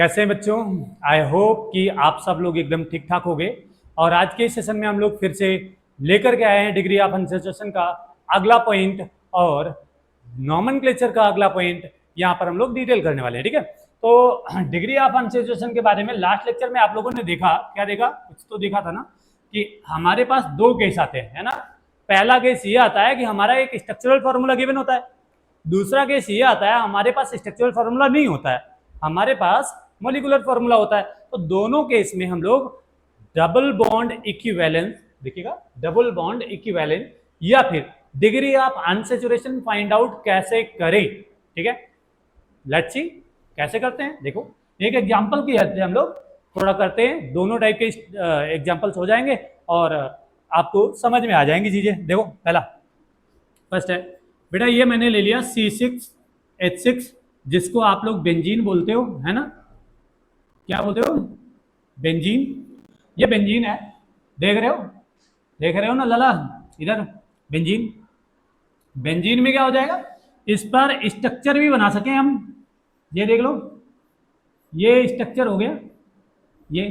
कैसे हैं बच्चों। आई होप कि आप सब लोग एकदम ठीक ठाक हो गए। और आज के सेशन में हम लोग फिर से लेकर के आए हैं डिग्री ऑफ अनसेचुरेशन का अगला पॉइंट और नॉमेनक्लेचर का अगला पॉइंट यहाँ पर हम लोग डिटेल करने वाले हैं। ठीक है, तो डिग्री ऑफ अनसेचुरेशन के बारे में लास्ट लेक्चर में आप लोगों ने देखा, क्या देखा, कुछ तो देखा था ना, कि हमारे पास दो केस आते हैं, है ना। पहला केस ये आता है कि हमारा एक स्ट्रक्चरल फॉर्मूला गिवन होता है। दूसरा केस ये आता है हमारे पास स्ट्रक्चरल फॉर्मूला नहीं होता है, हमारे पास मॉलिक्यूलर फॉर्मूला होता है। तो दोनों केस में हम लोग डबल बॉन्ड इक्विवेलेंस, देखिएगा, डबल बॉन्ड इक्विवेलेंस या फिर degree of unsaturation find out कैसे करें। ठीक है, लेट्स सी कैसे करते हैं। देखो, एक एग्जांपल की हेल्प से हम लोग थोड़ा करते हैं, दोनों टाइप के एग्जांपल्स हो जाएंगे और आपको समझ में आ जाएंगी चीजें। देखो, पहला फर्स्ट है बेटा, ये मैंने ले लिया C6H6 जिसको आप लोग बेंजीन बोलते हो, है ना। क्या बोलते हो? बेंजीन। ये बेंजीन है, देख रहे हो, देख रहे हो ना लाला, इधर बेंजीन। बेंजीन में क्या हो जाएगा, इस पर स्ट्रक्चर भी बना सके हम। ये देख लो, ये स्ट्रक्चर हो गया ये।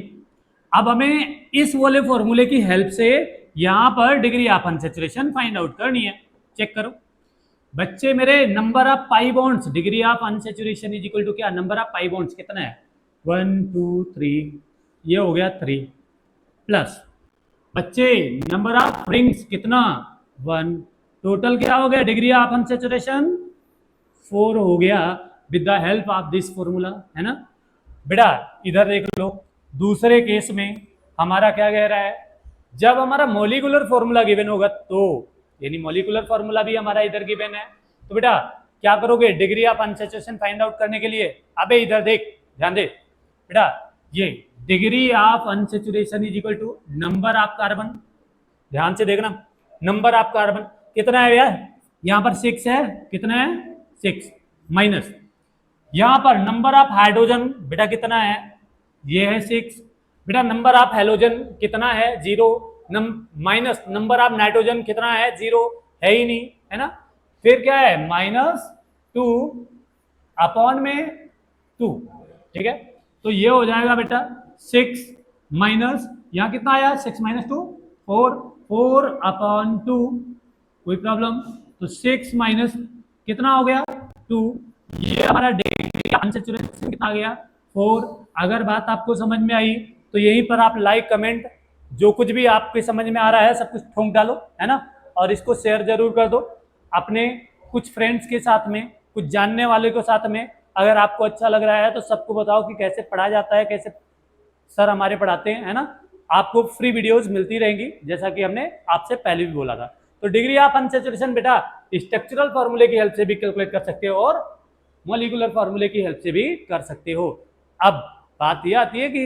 अब हमें इस वाले फॉर्मूले की हेल्प से यहां पर degree of unsaturation find out करनी है। चेक करो बच्चे मेरे, number of pi bonds, degree of unsaturation is equal to क्या, नंबर ऑफ पाई बॉन्ड्स कितना है, 1 2 3, ये हो गया 3, प्लस बच्चे नंबर ऑफ रिंग्स कितना, 1, टोटल क्या हो गया डिग्री ऑफ अनसैचुरेशन 4 हो गया with the help of this formula, है ना। बेटा इधर देख लो, दूसरे केस में हमारा क्या कह रहा है, जब हमारा मॉलिक्यूलर फॉर्मूला गिवन होगा तो, यानी मॉलिक्यूलर फॉर्मूला भी हमारा इधर गिवन है, तो बेटा क्या करोगे degree of unsaturation find out करने के लिए। अबे इधर देख, ध्यान दे बेटा, ये degree of unsaturation is equal to number of carbon, ध्यान से देखना, नंबर ऑफ कार्बन कितना है यार, यहां पर 6 है, कितना है 6, माइनस यहां पर नंबर ऑफ हाइड्रोजन बेटा कितना है, ये है 6, बेटा नंबर ऑफ हेलोजन कितना है 0, माइनस नंबर ऑफ नाइट्रोजन कितना है 0, है ही नहीं, है ना। फिर क्या है -2 अपॉन में 2, ठीक है। तो ये हो जाएगा बेटा 6 माइनस, यहां कितना आया 6 माइनस 2 4, 4 अपॉन 2, कोई प्रॉब्लम, तो 6 माइनस कितना हो गया 2, ये हमारा डिग्री अनसैचुरेशन कितना आ गया 4। अगर बात आपको समझ में आई तो यहीं पर आप लाइक कमेंट जो कुछ भी आपके समझ में आ रहा है सब कुछ ठोंक डालो, है ना। और इसको शेयर जरूर कर दो अपने कुछ फ्रेंड्स के साथ में, कुछ जानने वाले के साथ में। अगर आपको अच्छा लग रहा है तो सबको बताओ कि कैसे पढ़ाया जाता है, कैसे सर हमारे पढ़ाते हैं, है ना। आपको फ्री वीडियोस मिलती रहेंगी जैसा कि हमने आपसे पहले भी बोला था। तो डिग्री ऑफ अनसैचुरेशन बेटा स्ट्रक्चरल फॉर्मूले की हेल्प से भी कैलकुलेट कर सकते हो और मॉलिक्यूलर फॉर्मूले की हेल्प से भी कर सकते हो। अब बात यह आती है कि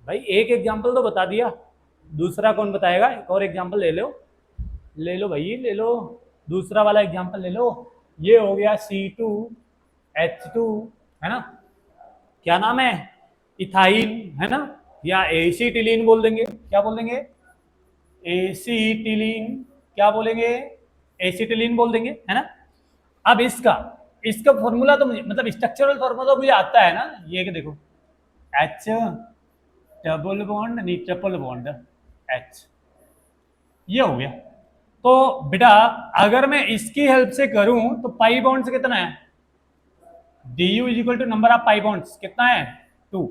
भाई एक एग्जांपल तो बता दिया, दूसरा कौन बताएगा, एक और एग्जांपल ले लो, ले लो भाई, ले लो दूसरा वाला एग्जांपल ले लो। ये हो गया C2H2, है ना, क्या नाम है, इथाइल, है ना, या एसीटिलीन बोल देंगे, क्या बोल देंगे, एसीटिलीन, क्या बोलेंगे, एसीटिलीन बोल देंगे, है ना। अब इसका फॉर्मूला तो मुझे, मतलब स्ट्रक्चरल फॉर्मूला तो मुझे आता है ना, ये कि देखो H डबल बॉन्ड नहीं ट्रिपल बॉन्ड H, ये हो गया। तो बेटा अगर मैं इसकी हेल्प से करूं तो पाई बॉन्ड्स कितना है, du is equal to number of pi bonds कितना है 2।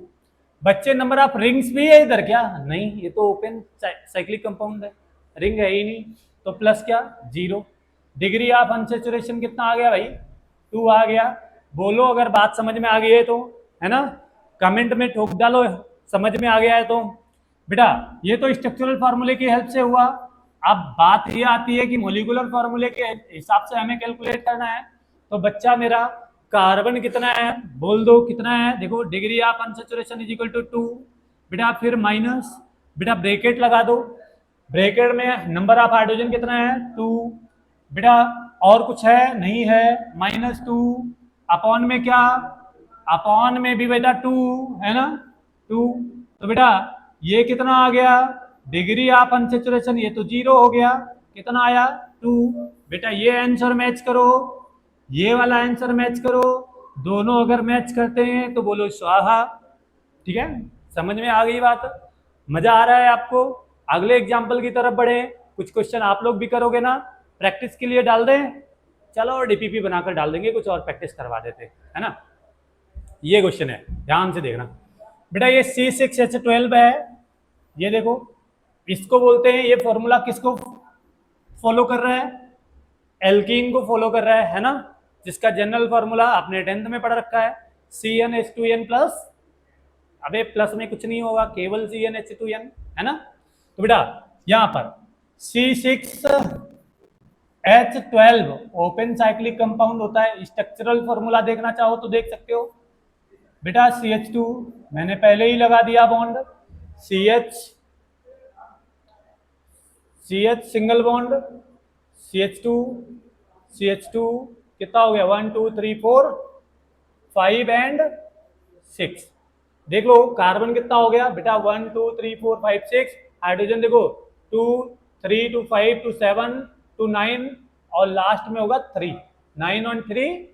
बच्चे नंबर ऑफ रिंग्स भी है इधर क्या, नहीं, ये तो ओपन साइक्लिक कंपाउंड है, रिंग है ही नहीं, तो प्लस क्या 0। डिग्री ऑफ अनसैचुरेशन कितना आ गया भाई 2 आ गया। बोलो अगर बात समझ में आ गई है तो, है ना, कमेंट में ठोक डालो समझ में आ गया है तो। बेटा ये तो स्ट्रक्चरल फार्मूले की हेल्प से हुआ। अब बात ये आती है कि मॉलिक्यूलर फार्मूले के हिसाब से हमें कैलकुलेट करना है। तो बच्चा मेरा कार्बन कितना है बोल दो, कितना है, देखो degree of unsaturation is equal to 2, बेटा फिर माइनस, बेटा ब्रैकेट लगा दो, ब्रैकेट में नंबर ऑफ हाइड्रोजन कितना है 2, बेटा और कुछ है नहीं है, -2 अपॉन में क्या, अपॉन में भी बेटा 2, है ना 2। तो बेटा ये कितना आ गया डिग्री ऑफ अनसैचुरेशन, ये तो 0 हो गया, कितना आया 2। बेटा ये आंसर मैच करो, ये वाला आंसर मैच करो, दोनों अगर मैच करते हैं तो बोलो स्वाहा, ठीक है, समझ में आ गई बात? मजा आ रहा है आपको? अगले एग्जाम्पल की तरफ बढ़े। कुछ क्वेश्चन आप लोग भी करोगे ना, प्रैक्टिस के लिए डाल दें? चलो डीपीपी बनाकर डाल देंगे, कुछ और प्रैक्टिस करवा देते, है ना। ये क्वेश्चन है, ध्यान से देखना बेटा। ये C6H12 है, ये देखो, इसको बोलते हैं, ये फॉर्मूला किसको फॉलो कर रहा है? एल्कीन को फॉलो कर रहा है ना, जिसका जनरल फॉर्मूला आपने 10th में पढ़ रखा है, CnH2n प्लस, अबे प्लस में कुछ नहीं होगा, केवल CnH2n, है ना। तो बेटा यहां पर C6H12 ओपन साइक्लिक कंपाउंड होता है। स्ट्रक्चरल फॉर्मूला देखना चाहो तो देख सकते हो बेटा। CH2 मैंने पहले ही लगा दिया bond, CH single bond, CH2 कितना हो गया, 1 2 3 4 5 एंड 6। देख लो कार्बन कितना हो गया बेटा, 1 2 3 4 5 6। हाइड्रोजन देखो 2 3 2 5 2 7 2 9 और लास्ट में होगा 3, 9 और 3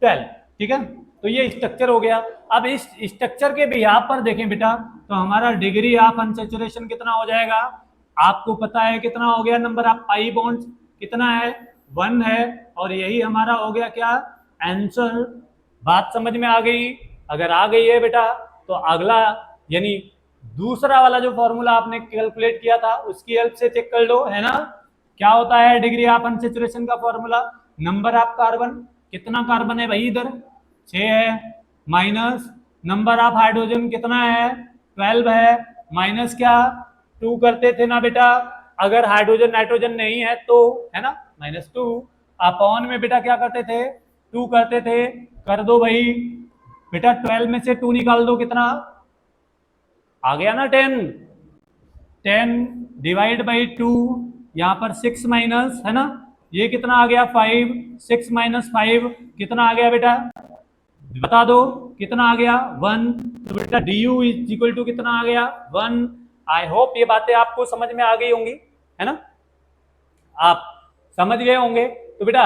12। ठीक है, तो ये स्ट्रक्चर हो गया। अब इस स्ट्रक्चर के बिहाफ पर देखें बेटा, तो हमारा डिग्री ऑफ अनसैचुरेशन कितना हो जाएगा? आपको पता है कितना हो गया, नंबर ऑफ पाई बॉन्ड्स कितना है, 1 है, और यही हमारा हो गया क्या, आंसर। बात समझ में आ गई? अगर आ गई है बेटा तो अगला यानी दूसरा वाला जो फॉर्मूला आपने कैलकुलेट किया था उसकी हेल्प से चेक कर लो, है ना। क्या होता है डिग्री ऑफ अनसैचुरेशन का फॉर्मूला? नंबर ऑफ कार्बन, कितना कार्बन है भाई इधर, 6 है, माइनस नंबर ऑफ हाइड्रोजन कितना है, 12 है, माइनस क्या, 2 करते थे ना बेटा, अगर हाइड्रोजन नाइट्रोजन नहीं है तो, है ना, -2 अपॉन में बेटा क्या करते थे, 2 करते थे। कर दो भाई बेटा, 12 में से 2 निकाल दो, कितना आ गया ना, 10। 10 डिवाइड बाई 2, यहाँ पर 6 माइनस, है ना, ये कितना आ गया, 5। 6 माइनस 5 कितना आ गया बेटा, बता दो कितना आ गया, 1। तो बेटा du इज इक्वल टू कितना आ गया, 1। आई होप ये बातें आपको समझ में आ गई होंगी, है ना, आप समझ गए होंगे। तो बेटा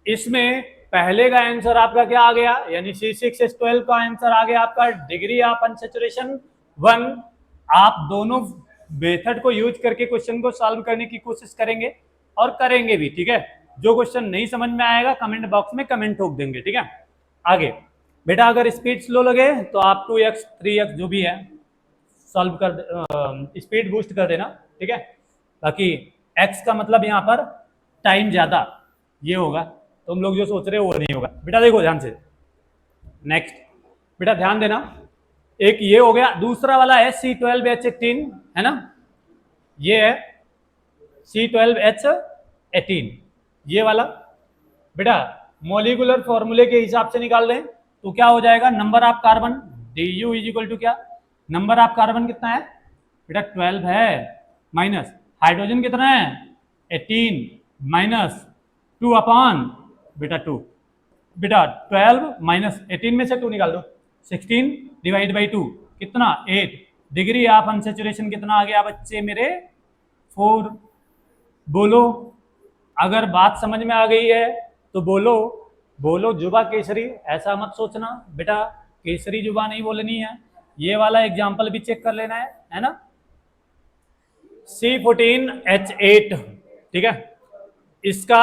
इसमें पहले का आंसर आपका क्या आ गया, यानी C6H12 का आंसर आ गया आपका डिग्री ऑफ अनसैचुरेशन 1। आप दोनों मेथड को यूज करके क्वेश्चन को सॉल्व करने की कोशिश करेंगे और करेंगे भी, ठीक है। जो क्वेश्चन नहीं समझ में आएगा कमेंट बॉक्स में कमेंट ठोक देंगे, ठीक है। आगे बेटा अगर स्पीड स्लो लगे तो आप 2x 3x जो भी है सॉल्व कर, स्पीड बूस्ट कर देना, ठीक है। बाकी x का मतलब यहाँ पर टाइम ज्यादा ये होगा, तुम लोग जो सोच रहे हो वो नहीं होगा। बेटा देखो ध्यान से, नेक्स्ट बेटा ध्यान देना, एक ये हो गया, दूसरा वाला है C12H18, है ना, ये है C12H18 ये वाला। बेटा मॉलिक्यूलर फॉर्मूले के हिसाब से निकाल दें तो क्या हो जाएगा, number of carbon du is equal to क्या, नंबर ऑफ कार्बन कितना है बेटा 12 है, माइनस हाइड्रोजन कितना है 18, माइनस 2 अपॉन बेटा 2, बेटा 12 माइनस 18 में से 2 निकाल दो, 16 डिवाइड बाई 2 कितना 8। डिग्री ऑफ अनसैचुरेशन कितना आ गया बच्चे मेरे, 4। बोलो अगर बात समझ में आ गई है तो बोलो, बोलो जुबा केसरी, ऐसा मत सोचना बेटा केसरी जुबा नहीं बोलनी है। ये वाला एग्जाम्पल भी चेक कर लेना है ना, C14H8, ठीक है, इसका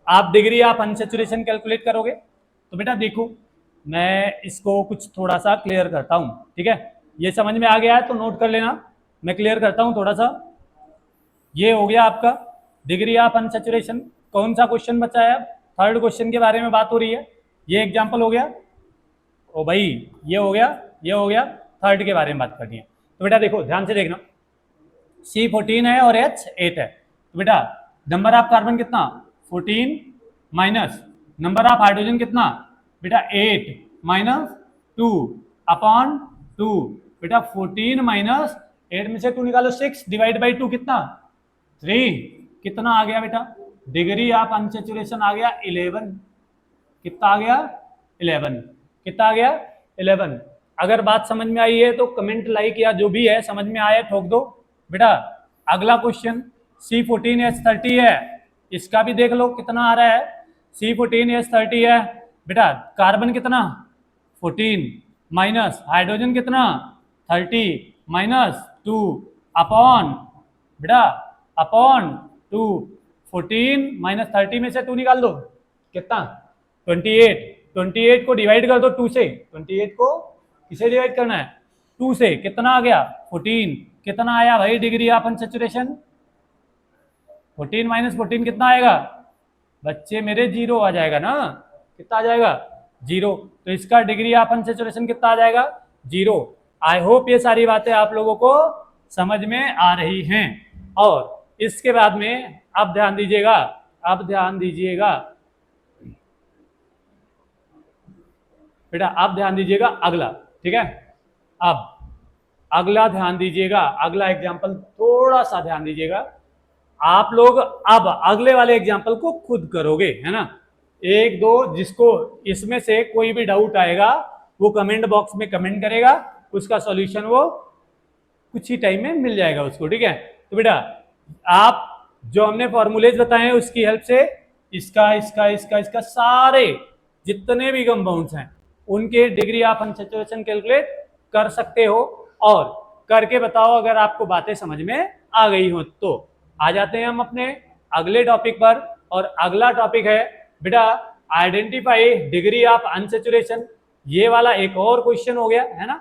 आप डिग्री ऑफ अनसैचुरेशन कैलकुलेट करोगे तो बेटा देखो मैं इसको कुछ थोड़ा सा क्लियर करता हूं, ठीक है। ये समझ में आ गया है तो नोट कर लेना, मैं क्लियर करता हूं थोड़ा सा। ये हो गया आपका डिग्री ऑफ अनसैचुरेशन। कौन सा क्वेश्चन बचा है, अब थर्ड क्वेश्चन के बारे में बात हो रही है। ये एग्जाम्पल हो गया, ओ भाई ये हो गया, ये हो गया, थर्ड के बारे में बात करनी है। तो बेटा देखो ध्यान से देखना, C14 है और H8 है, तो बेटा नंबर ऑफ कार्बन कितना 14 माइनस नंबर ऑफ हाइड्रोजन कितना बेटा 8 माइनस 2 अपॉन 2, बेटा 14 माइनस 8 में से 2 निकालो, 6 डिवाइड बाई 2 कितना 3, कितना आ गया बेटा, डिग्री ऑफ अनसैचुरेशन आ गया 11। कितना आ गया 11, कितना आ गया 11। अगर बात समझ में आई है तो कमेंट लाइक या जो भी है समझ में आया ठोक दो। बेटा अगला क्वेश्चन C14H30 है, इसका भी देख लो कितना आ रहा है, C14H30 है बेटा, कार्बन कितना 14 माइनस हाइड्रोजन कितना 30 माइनस 2 अपॉन बेटा अपॉन 2 14 माइनस 30 में से 2 निकाल दो कितना 28 28 को डिवाइड कर दो 2 से 28 को किसे डिवाइड करना है 2 से कितना आ गया 14 कितना आया भाई डिग्री ऑफ अनसैचुरेशन 14 माइनस 14 कितना आएगा बच्चे मेरे 0 आ जाएगा ना कितना आ जाएगा 0 तो इसका डिग्री ऑफ अनसैचुरेशन कितना आ जाएगा 0। आई होप ये सारी बातें आप लोगों को समझ में आ रही हैं। और इसके बाद में अब ध्यान दीजिएगा बेटा अब ध्यान दीजिएगा अगला ठीक है। अब अगला ध्यान दीजिएगा अगला एग्जाम्पल थोड़ा सा ध्यान दीजिएगा आप लोग अब अगले वाले एग्जाम्पल को खुद करोगे है ना। एक दो जिसको इसमें से कोई भी डाउट आएगा वो कमेंट बॉक्स में कमेंट करेगा उसका सॉल्यूशन वो कुछ ही टाइम में मिल जाएगा उसको ठीक है। तो बेटा आप जो हमने फॉर्मूलेज बताए हैं उसकी हेल्प से इसका सारे जितने भी कंपाउंड्स हैं उनके डिग्री ऑफ अनसैचुरेशन कैलकुलेट कर सकते हो और करके बताओ अगर आपको बातें समझ में आ गई हो तो। आ जाते हैं हम अपने अगले टॉपिक पर और अगला टॉपिक है बेटा आइडेंटिफाई डिग्री ऑफ अनसैचुरेशन। ये वाला एक और क्वेश्चन हो गया है ना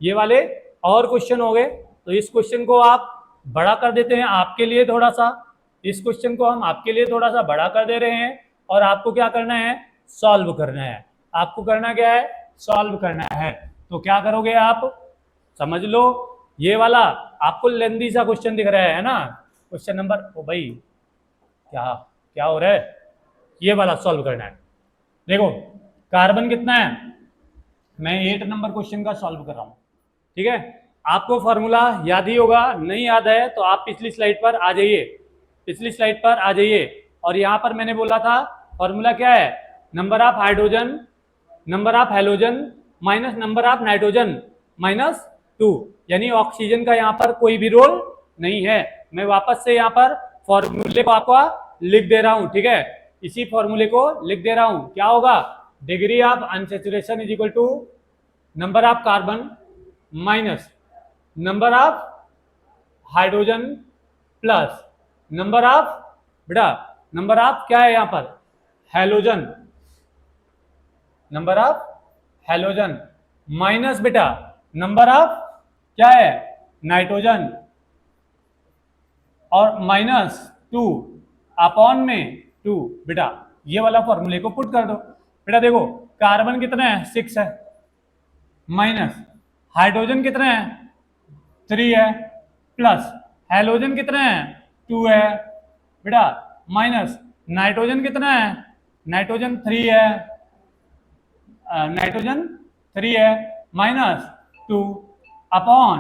ये वाले और क्वेश्चन हो गए तो इस क्वेश्चन को आप बड़ा कर देते हैं आपके लिए थोड़ा सा इस क्वेश्चन को हम आपके लिए थोड़ा सा बड़ा कर दे रहे हैं और आपको क्या करना है सॉल्व करना है। आपको करना क्या है सॉल्व करना है। तो क्या करोगे आप समझ लो ये वाला आपको लेंदी सा क्वेश्चन दिख रहा है ना क्वेश्चन नंबर ओ भाई क्या क्या हो रहा है ये वाला सॉल्व करना है। देखो कार्बन कितना है मैं 8 नंबर क्वेश्चन का सॉल्व कर रहा हूं ठीक है। आपको फॉर्मूला याद ही होगा नहीं याद है तो आप पिछली स्लाइड पर आ जाइए और यहां पर मैंने बोला था फॉर्मूला क्या है number of halogen minus number of nitrogen minus 2 यानी ऑक्सीजन का यहाँ पर कोई भी रोल नहीं है। मैं वापस से यहाँ पर फॉर्मूले को आपको लिख दे रहा हूं ठीक है। इसी फॉर्मूले को लिख दे रहा हूं क्या होगा degree of unsaturation is equal to number of carbon minus number of hydrogen plus number of बेटा नंबर ऑफ क्या है यहाँ पर halogen number of halogen minus बेटा नंबर ऑफ क्या है नाइट्रोजन और माइनस 2 अपॉन में 2 बेटा ये वाला फॉर्मूले को पुट कर दो। बेटा देखो कार्बन कितना है 6 है माइनस हाइड्रोजन कितना है 3 है प्लस हेलोजन कितना है 2 है बेटा माइनस नाइट्रोजन कितना है नाइट्रोजन 3 है माइनस 2 अपॉन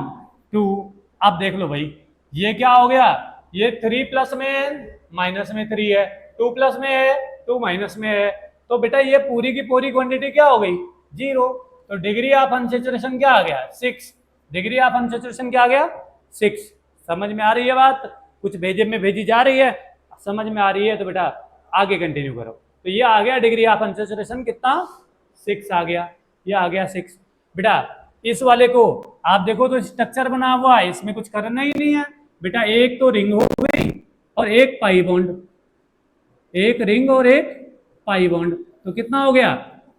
2। अब देख लो भाई ये क्या हो गया ये 3 प्लस में माइनस में 3 है 2 प्लस में है 2 माइनस में है तो बेटा ये पूरी की पूरी क्वांटिटी क्या हो गई 0। तो डिग्री ऑफ अनसैचुरेशन क्या आ गया 6 डिग्री ऑफ अनसैचुरेशन क्या आ गया 6। समझ में आ रही है बात कुछ भेजे में भेजी जा रही है समझ में आ रही है तो बेटा आगे कंटिन्यू करो। तो ये आ गया डिग्री ऑफ अनसैचुरेशन कितना 6 आ गया ये आ गया 6। बेटा इस वाले को आप देखो तो स्ट्रक्चर बना हुआ है इसमें कुछ करना ही नहीं है बेटा एक तो रिंग हो गई और एक पाई बॉन्ड एक रिंग और एक पाई बॉन्ड तो कितना हो गया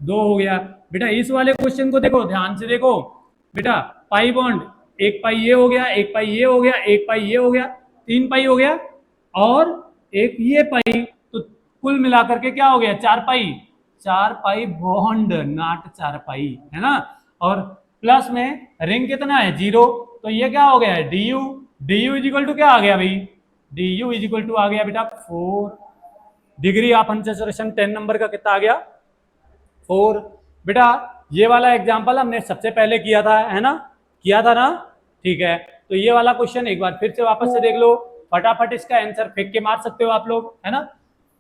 2 हो गया। बेटा इस वाले क्वेश्चन को देखो ध्यान से देखो बेटा पाई बॉन्ड एक पाई ये हो गया एक पाई ये हो गया एक पाई ये हो गया 3 पाई हो गया और एक ये पाई तो कुल मिलाकर के क्या हो गया 4 पाई बॉन्ड नॉट 4 पाई है ना। और प्लस में रिंग कितना है 0 तो ये क्या हो गया है D U is equal to क्या आ गया भाई D U is equal to आ गया बेटा 4 डिग्री ऑफ अनसैचुरेशन 10 नंबर का कितना आ गया 4। बेटा ये वाला एग्जांपल हमने सबसे पहले किया था ना ठीक है। तो ये वाला क्वेश्चन एक बार फिर से वापस से देख लो फटाफट इसका आंसर फेंक के मार सकते हो आप लोग है ना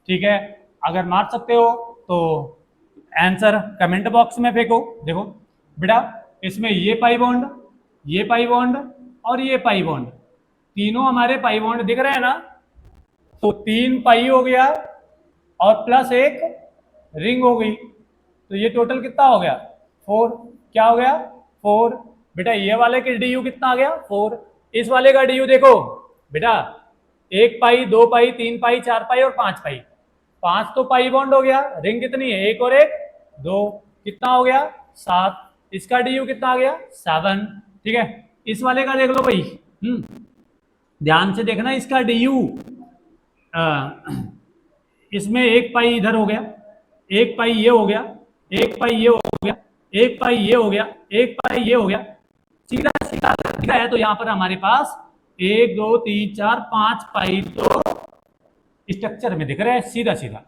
ठीक है। अगर मार सकते हो तो आंसर कमेंट बॉक्स में फेंको। देखो बेटा इसमें ये पाई बॉन्ड और ये पाई बॉन्ड तीनों हमारे पाई बॉन्ड दिख रहे हैं ना तो 3 पाई हो गया और प्लस एक रिंग हो गई तो ये टोटल कितना हो गया 4 क्या हो गया 4। बेटा ये वाले के डी यू कितना आ गया 4। इस वाले का डी यू देखो बेटा 1 पाई 2 पाई 3 पाई 4 पाई और 5 पाई। 5 तो पाई बॉन्ड हो गया। रिंग कितनी है 1 और 1 2, कितना हो गया 7। इसका डी यू कितना आ गया 7। ठीक है इस वाले का देख लो भाई। ध्यान से देखना इसका डी यू इसमें 1 पाई इधर हो गया, 1 पाई ये हो गया, 1 पाई ये हो गया, 1 पाई ये हो गया, 1 पाई ये हो गया। सीधा सीधा दिखा है तो यहाँ पर हमारे पास 1 2 3 4 5 पाई तो स्ट्रक्चर में दिख रहा है सीधा सीधा।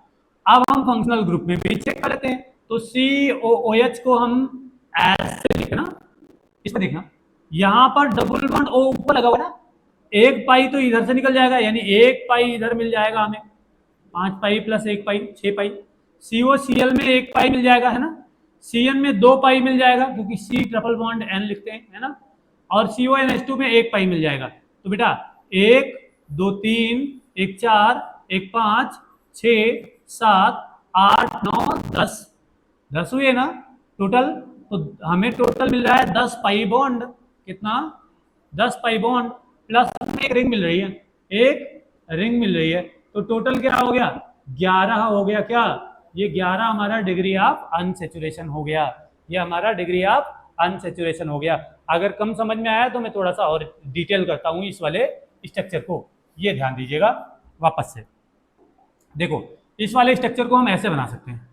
अब हम फंक्शनल ग्रुप में भी चेक कर लेते हैं। तो COOH को हम ऐसे लिखना, इस पर देखना यहां पर डबल बॉन्ड O ऊपर लगा हुआ ना, 1 पाई तो इधर से निकल जाएगा यानी 1 पाई इधर मिल जाएगा हमें, 5 पाई प्लस 1 पाई 6 पाई। COCl में 1 पाई मिल जाएगा है ना, CN में 2 पाई मिल जाएगा क्योंकि C ट्रिपल बॉन्ड N लिखते हैं है ना, और CONH2 में 1 पाई मिल जाएगा। तो बेटा 1 2 3 1 4 1 5 6 7 8 9 10 हुए ना टोटल। तो हमें टोटल मिल रहा है 10 पाई बॉन्ड। कितना 10 पाई बॉन्ड प्लस एक रिंग मिल रही है, एक रिंग मिल रही है। तो टोटल क्या हो गया 11 हो गया। क्या ये 11 हमारा डिग्री ऑफ अनसैचुरेशन हो गया। ये हमारा डिग्री ऑफ अनसैचुरेशन हो गया। अगर कम समझ में आया तो मैं थोड़ा सा और डिटेल करता हूं इस वाले स्ट्रक्चर को, ये ध्यान दीजिएगा। वापस से देखो इस वाले स्ट्रक्चर को हम ऐसे बना सकते हैं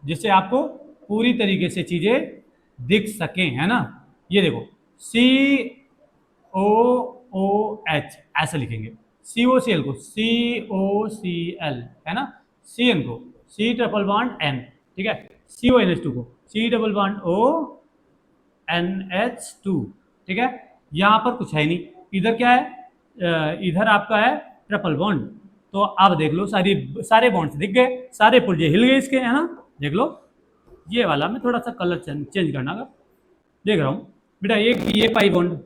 जिससे आपको पूरी तरीके से चीजें दिख सकें है ना। ये देखो COOH ऐसे लिखेंगे, COCl को COCl है ना, CN को C ट्रिपल बॉन्ड N, ठीक है, CONH2 को C double bond O NH2, ठीक है। यहां पर कुछ है नहीं, इधर क्या है, इधर आपका है ट्रिपल बॉन्ड। तो अब देख लो सारे बॉन्ड्स दिख गए, सारे पुर्जे हिल गए इसके है ना। देख लो ये वाला मैं थोड़ा सा कलर चेंज करना का देख रहा हूं बेटा। एक ये पाई बॉन्ड,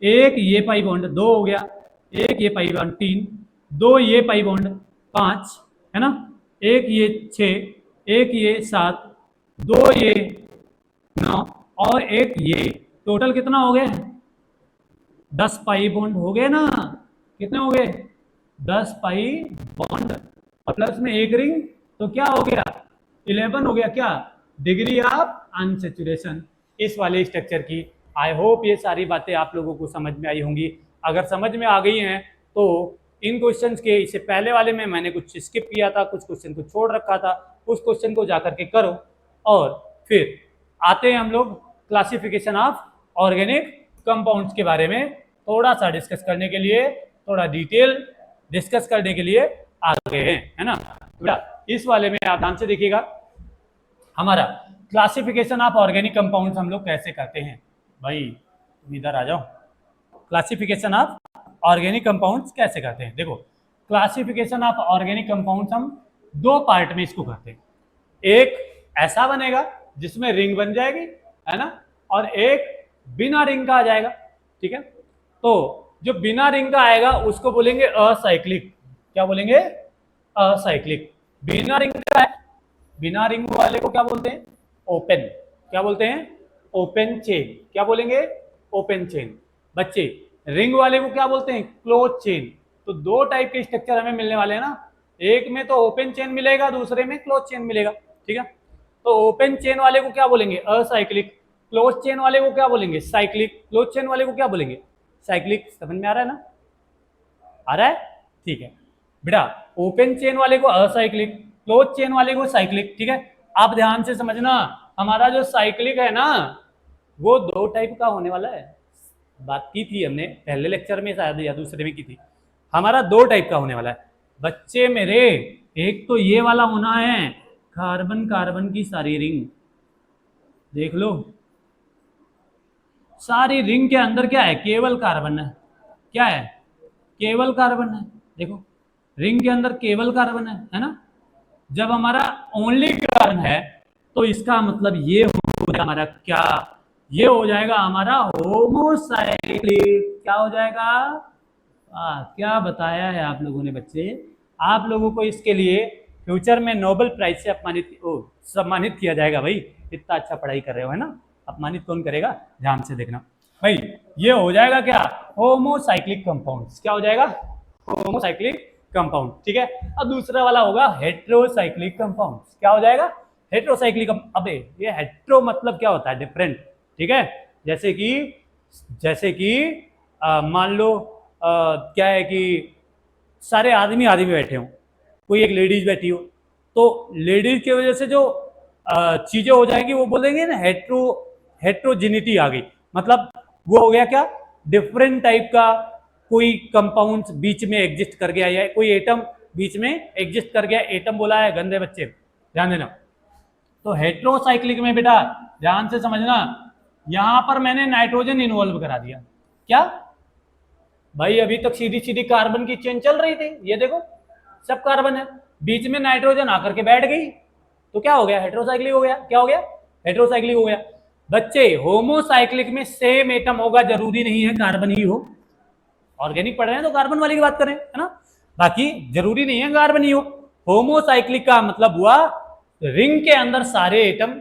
एक ये पाई बॉन्ड 2 हो गया, एक ये पाई बॉन्ड 3, 2 ये पाई बॉन्ड 5 है ना, एक ये 6, एक ये 7, 2 ये 9 और एक ये, टोटल कितना हो गए 10 पाई बॉन्ड हो गए ना। कितने हो गए 10 पाई बॉन्ड और प्लस में एक रिंग, तो क्या हो गया 11 हो गया क्या डिग्री ऑफ अनसैचुरेशन इस वाले स्ट्रक्चर की। आई होप ये सारी बातें आप लोगों को समझ में आई होंगी। अगर समझ में आ गई हैं तो इन क्वेश्चंस के इससे पहले वाले में मैंने कुछ स्किप किया था, कुछ क्वेश्चन को छोड़ रखा था, उस क्वेश्चन को जाकर के करो। और फिर आते हैं हम लोग क्लासिफिकेशन ऑफ ऑर्गेनिक कंपाउंड्स के बारे में थोड़ा सा डिस्कस करने के लिए, थोड़ा डिटेल डिस्कस करने के लिए आ गए हैं है ना। इस वाले में आप ध्यान से देखिएगा हमारा क्लासिफिकेशन ऑफ ऑर्गेनिक कंपाउंड्स हम लोग कैसे करते हैं। भाई तुम इधर आ जाओ, क्लासिफिकेशन ऑफ ऑर्गेनिक कंपाउंड्स कैसे करते हैं। देखो क्लासिफिकेशन ऑफ ऑर्गेनिक कंपाउंड्स हम 2 पार्ट में इसको करते हैं। एक ऐसा बनेगा जिसमें रिंग बन जाएगी है ना, और एक बिना रिंग का आ जाएगा, ठीक है। तो जो बिना रिंग का आएगा उसको बोलेंगे असाइक्लिक। क्या बोलेंगे असाइक्लिक। बिना रिंग का है, बिना रिंग वाले को क्या बोलते हैं ओपन। क्या बोलते हैं ओपन चेन। क्या बोलेंगे ओपन चेन। बच्चे रिंग वाले को क्या बोलते हैं क्लोज चेन। तो 2 टाइप के स्ट्रक्चर हमें मिलने वाले हैं ना, एक में तो ओपन चेन मिलेगा, दूसरे में क्लोज चेन मिलेगा, ठीक है। तो ओपन चेन वाले को क्या बोलेंगे असाइक्लिक, क्लोज चेन वाले को क्या बोलेंगे साइक्लिक, क्लोज चेन वाले को क्या बोलेंगे साइक्लिक। समझ में आ रहा है ना, आ रहा है, ठीक है बेटा। ओपन चेन वाले को असाइक्लिक, क्लोज चेन वाले को साइक्लिक, ठीक है। आप ध्यान से समझना, हमारा जो साइक्लिक है ना वो 2 टाइप का होने वाला है। बात की थी हमने पहले लेक्चर में शायद या दूसरे में की थी। हमारा 2 टाइप का होने वाला है बच्चे मेरे। एक तो ये वाला होना है कार्बन कार्बन की सारी रिंग, देख लो सारी रिंग के अंदर क्या है केवल कार्बन है। क्या है केवल कार्बन है। देखो रिंग के अंदर केवल कार्बन है ना। जब हमारा ओनली कार्बन है तो इसका मतलब ये हो जाएगा हमारा क्या, ये हो जाएगा हमारा होमोसाइक्लिक। क्या हो जाएगा क्या बताया है आप लोगों ने बच्चे, आप लोगों को इसके लिए फ्यूचर में नोबेल प्राइज से सम्मानित किया जाएगा भाई। इतना अच्छा पढ़ाई कर रहे हो, है ना। अपमानित कौन करेगा, ध्यान से देखना भाई। ये हो जाएगा क्या, होमोसाइक्लिक कंपाउंड्स। क्या हो जाएगा, होमोसाइक्लिक कंपाउंड, ठीक है। अब दूसरा वाला होगा हेट्रोसाइक्लिक कंपाउंड्स। क्या हो जाएगा, हेट्रोसाइक्लिक। अबे ये हेट्रो मतलब क्या होता है, डिफरेंट, ठीक है। जैसे कि मान लो क्या है कि सारे आदमी आदमी बैठे हों, कोई एक लेडीज बैठी हो, तो लेडीज की वजह से जो चीजें हो जाएंगी वो बोलेंगे ना हेट्रोजिनिटी आ गई। मतलब वो हो गया क्या, डिफरेंट टाइप का कोई कंपाउंड बीच में एग्जिस्ट कर गया, या कोई एटम बीच में एग्जिस्ट कर गया। एटम बोला है गंदे बच्चे, ध्यान देना। तो हेट्रोसाइक्लिक में बेटा ध्यान से समझना, यहां पर मैंने नाइट्रोजन इन्वॉल्व करा दिया। क्या भाई, अभी तक सीधी सीधी कार्बन की चेन चल रही थी, ये देखो सब कार्बन है, बीच में नाइट्रोजन आकर के बैठ गई, तो क्या हो गया, हेट्रोसाइक्लिक हो गया। क्या हो गया, हेट्रोसाइक्लिक हो गया। बच्चे होमोसाइक्लिक में सेम एटम होगा, जरूरी नहीं है कार्बन ही हो। ऑर्गेनिक पढ़ रहे हैं तो कार्बन वाली की बात करें, है ना। बाकी जरूरी नहीं है कार्बन ही हो। होमोसाइक्लिक का मतलब हुआ रिंग के अंदर सारे एटम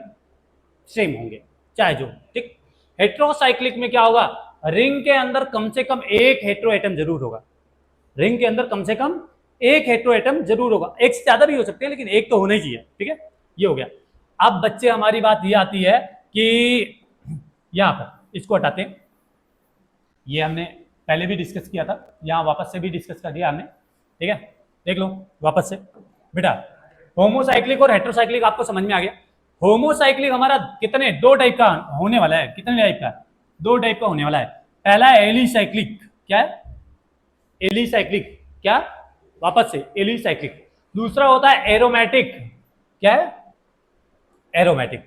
सेम होंगे, चाहे जो, ठीक। हेट्रोसाइक्लिक में क्या होगा, रिंग के अंदर कम से कम एक हेट्रो एटम जरूर होगा। रिंग के अंदर कम से कम एक हेट्रो एटम जरूर होगा, एक से ज्यादा भी हो सकते हैं, लेकिन एक तो होना ही चाहिए, ठीक है। ये हो गया। अब बच्चे हमारी बात ये आती है कि यहां पर इसको हटाते हैं, ये हमने पहले भी डिस्कस किया था, यहां वापस से भी डिस्कस कर दिया हमने, ठीक है। देख लो वापस से बेटा, होमोसाइक्लिक और हेट्रोसाइक्लिक आपको समझ में आ गया। होमोसाइक्लिक हमारा कितने, दो टाइप का होने वाला है। कितने टाइप का, दो टाइप का होने वाला है। पहला है एलिसाइक्लिक। क्या है, एलिसाइक्लिक। क्या, वापस से एलिसाइक्लिक। दूसरा होता है एरोमेटिक। क्या है, एरोमेटिक।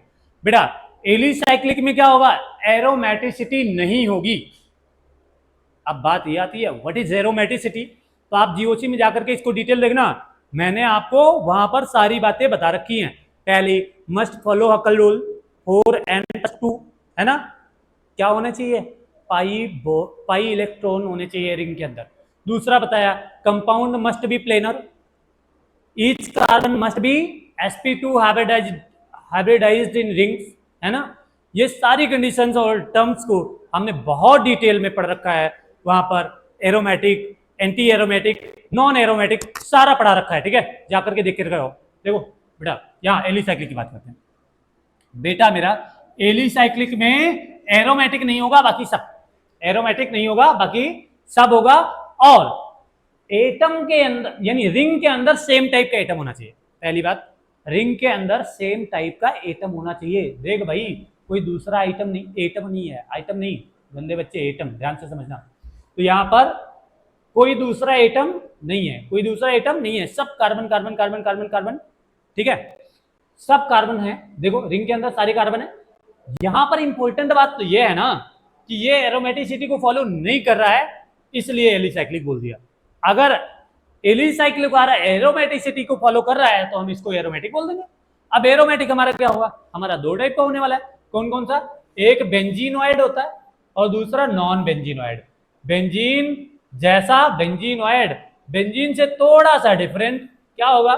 बेटा एलिसाइक्लिक में क्या होगा, एरोमेटिसिटी नहीं होगी। अब बात ये आती है व्हाट इज एरोमेटिसिटी, तो आप जीओसी में जाकर के इसको डिटेल देखना, मैंने आपको वहां पर सारी बातें बता रखी हैं। पहली, मस्ट फॉलो हकल रूल 4n+2, है ना। क्या होना चाहिए, पाई इलेक्ट्रॉन होने चाहिए रिंग के अंदर। दूसरा बताया, compound must be planar, each carbon must be sp2 hybridised in rings, है ना। ये सारी कंडीशंस और टर्म्स को हमने बहुत डिटेल में पढ़ रखा है वहां पर। Aromatic, anti aromatic, non aromatic सारा पढ़ा रखा है, ठीक है। जाकर के देख के रखो। देखो बेटा यहाँ एलिसाइक्लिक की बात करते हैं। बेटा मेरा एलिसाइक्लिक में एरोमेटिक नहीं होगा, बाकी सब एरोमेटिक नहीं होगा, बाकी सब होगा। और एटम के अंदर यानी रिंग के अंदर सेम टाइप का एटम होना चाहिए। पहली बात, रिंग के अंदर सेम टाइप का एटम होना चाहिए। देख भाई, कोई दूसरा आइटम नहीं, एटम नहीं है, आइटम नहीं, गंदे बच्चे, एटम, ध्यान से समझना। तो यहां पर कोई दूसरा एटम नहीं है, कोई दूसरा एटम नहीं है, सब carbon carbon carbon carbon carbon, ठीक है। सब कार्बन है, देखो रिंग के अंदर सारे कार्बन है। यहां पर इंपॉर्टेंट बात तो ये है ना कि ये एरोमेटिसिटी को फॉलो नहीं कर रहा है, इसलिए एलिसाइक्लिक बोल दिया। अगर एलिसाइक्लिक आ रहा है, एरोमेटिसिटी को फॉलो कर रहा है, तो हम इसको एरोमेटिक बोल देंगे। अब एरोमेटिक हमारा क्या होगा, हमारा दो टाइप का होने वाला है। कौन कौन सा, एक बेंजीनोइड होता है और दूसरा नॉन बेंजीनोइड। बेंजीन जैसा बेंजीनोइड, बेंजीन से थोड़ा सा डिफरेंट क्या होगा,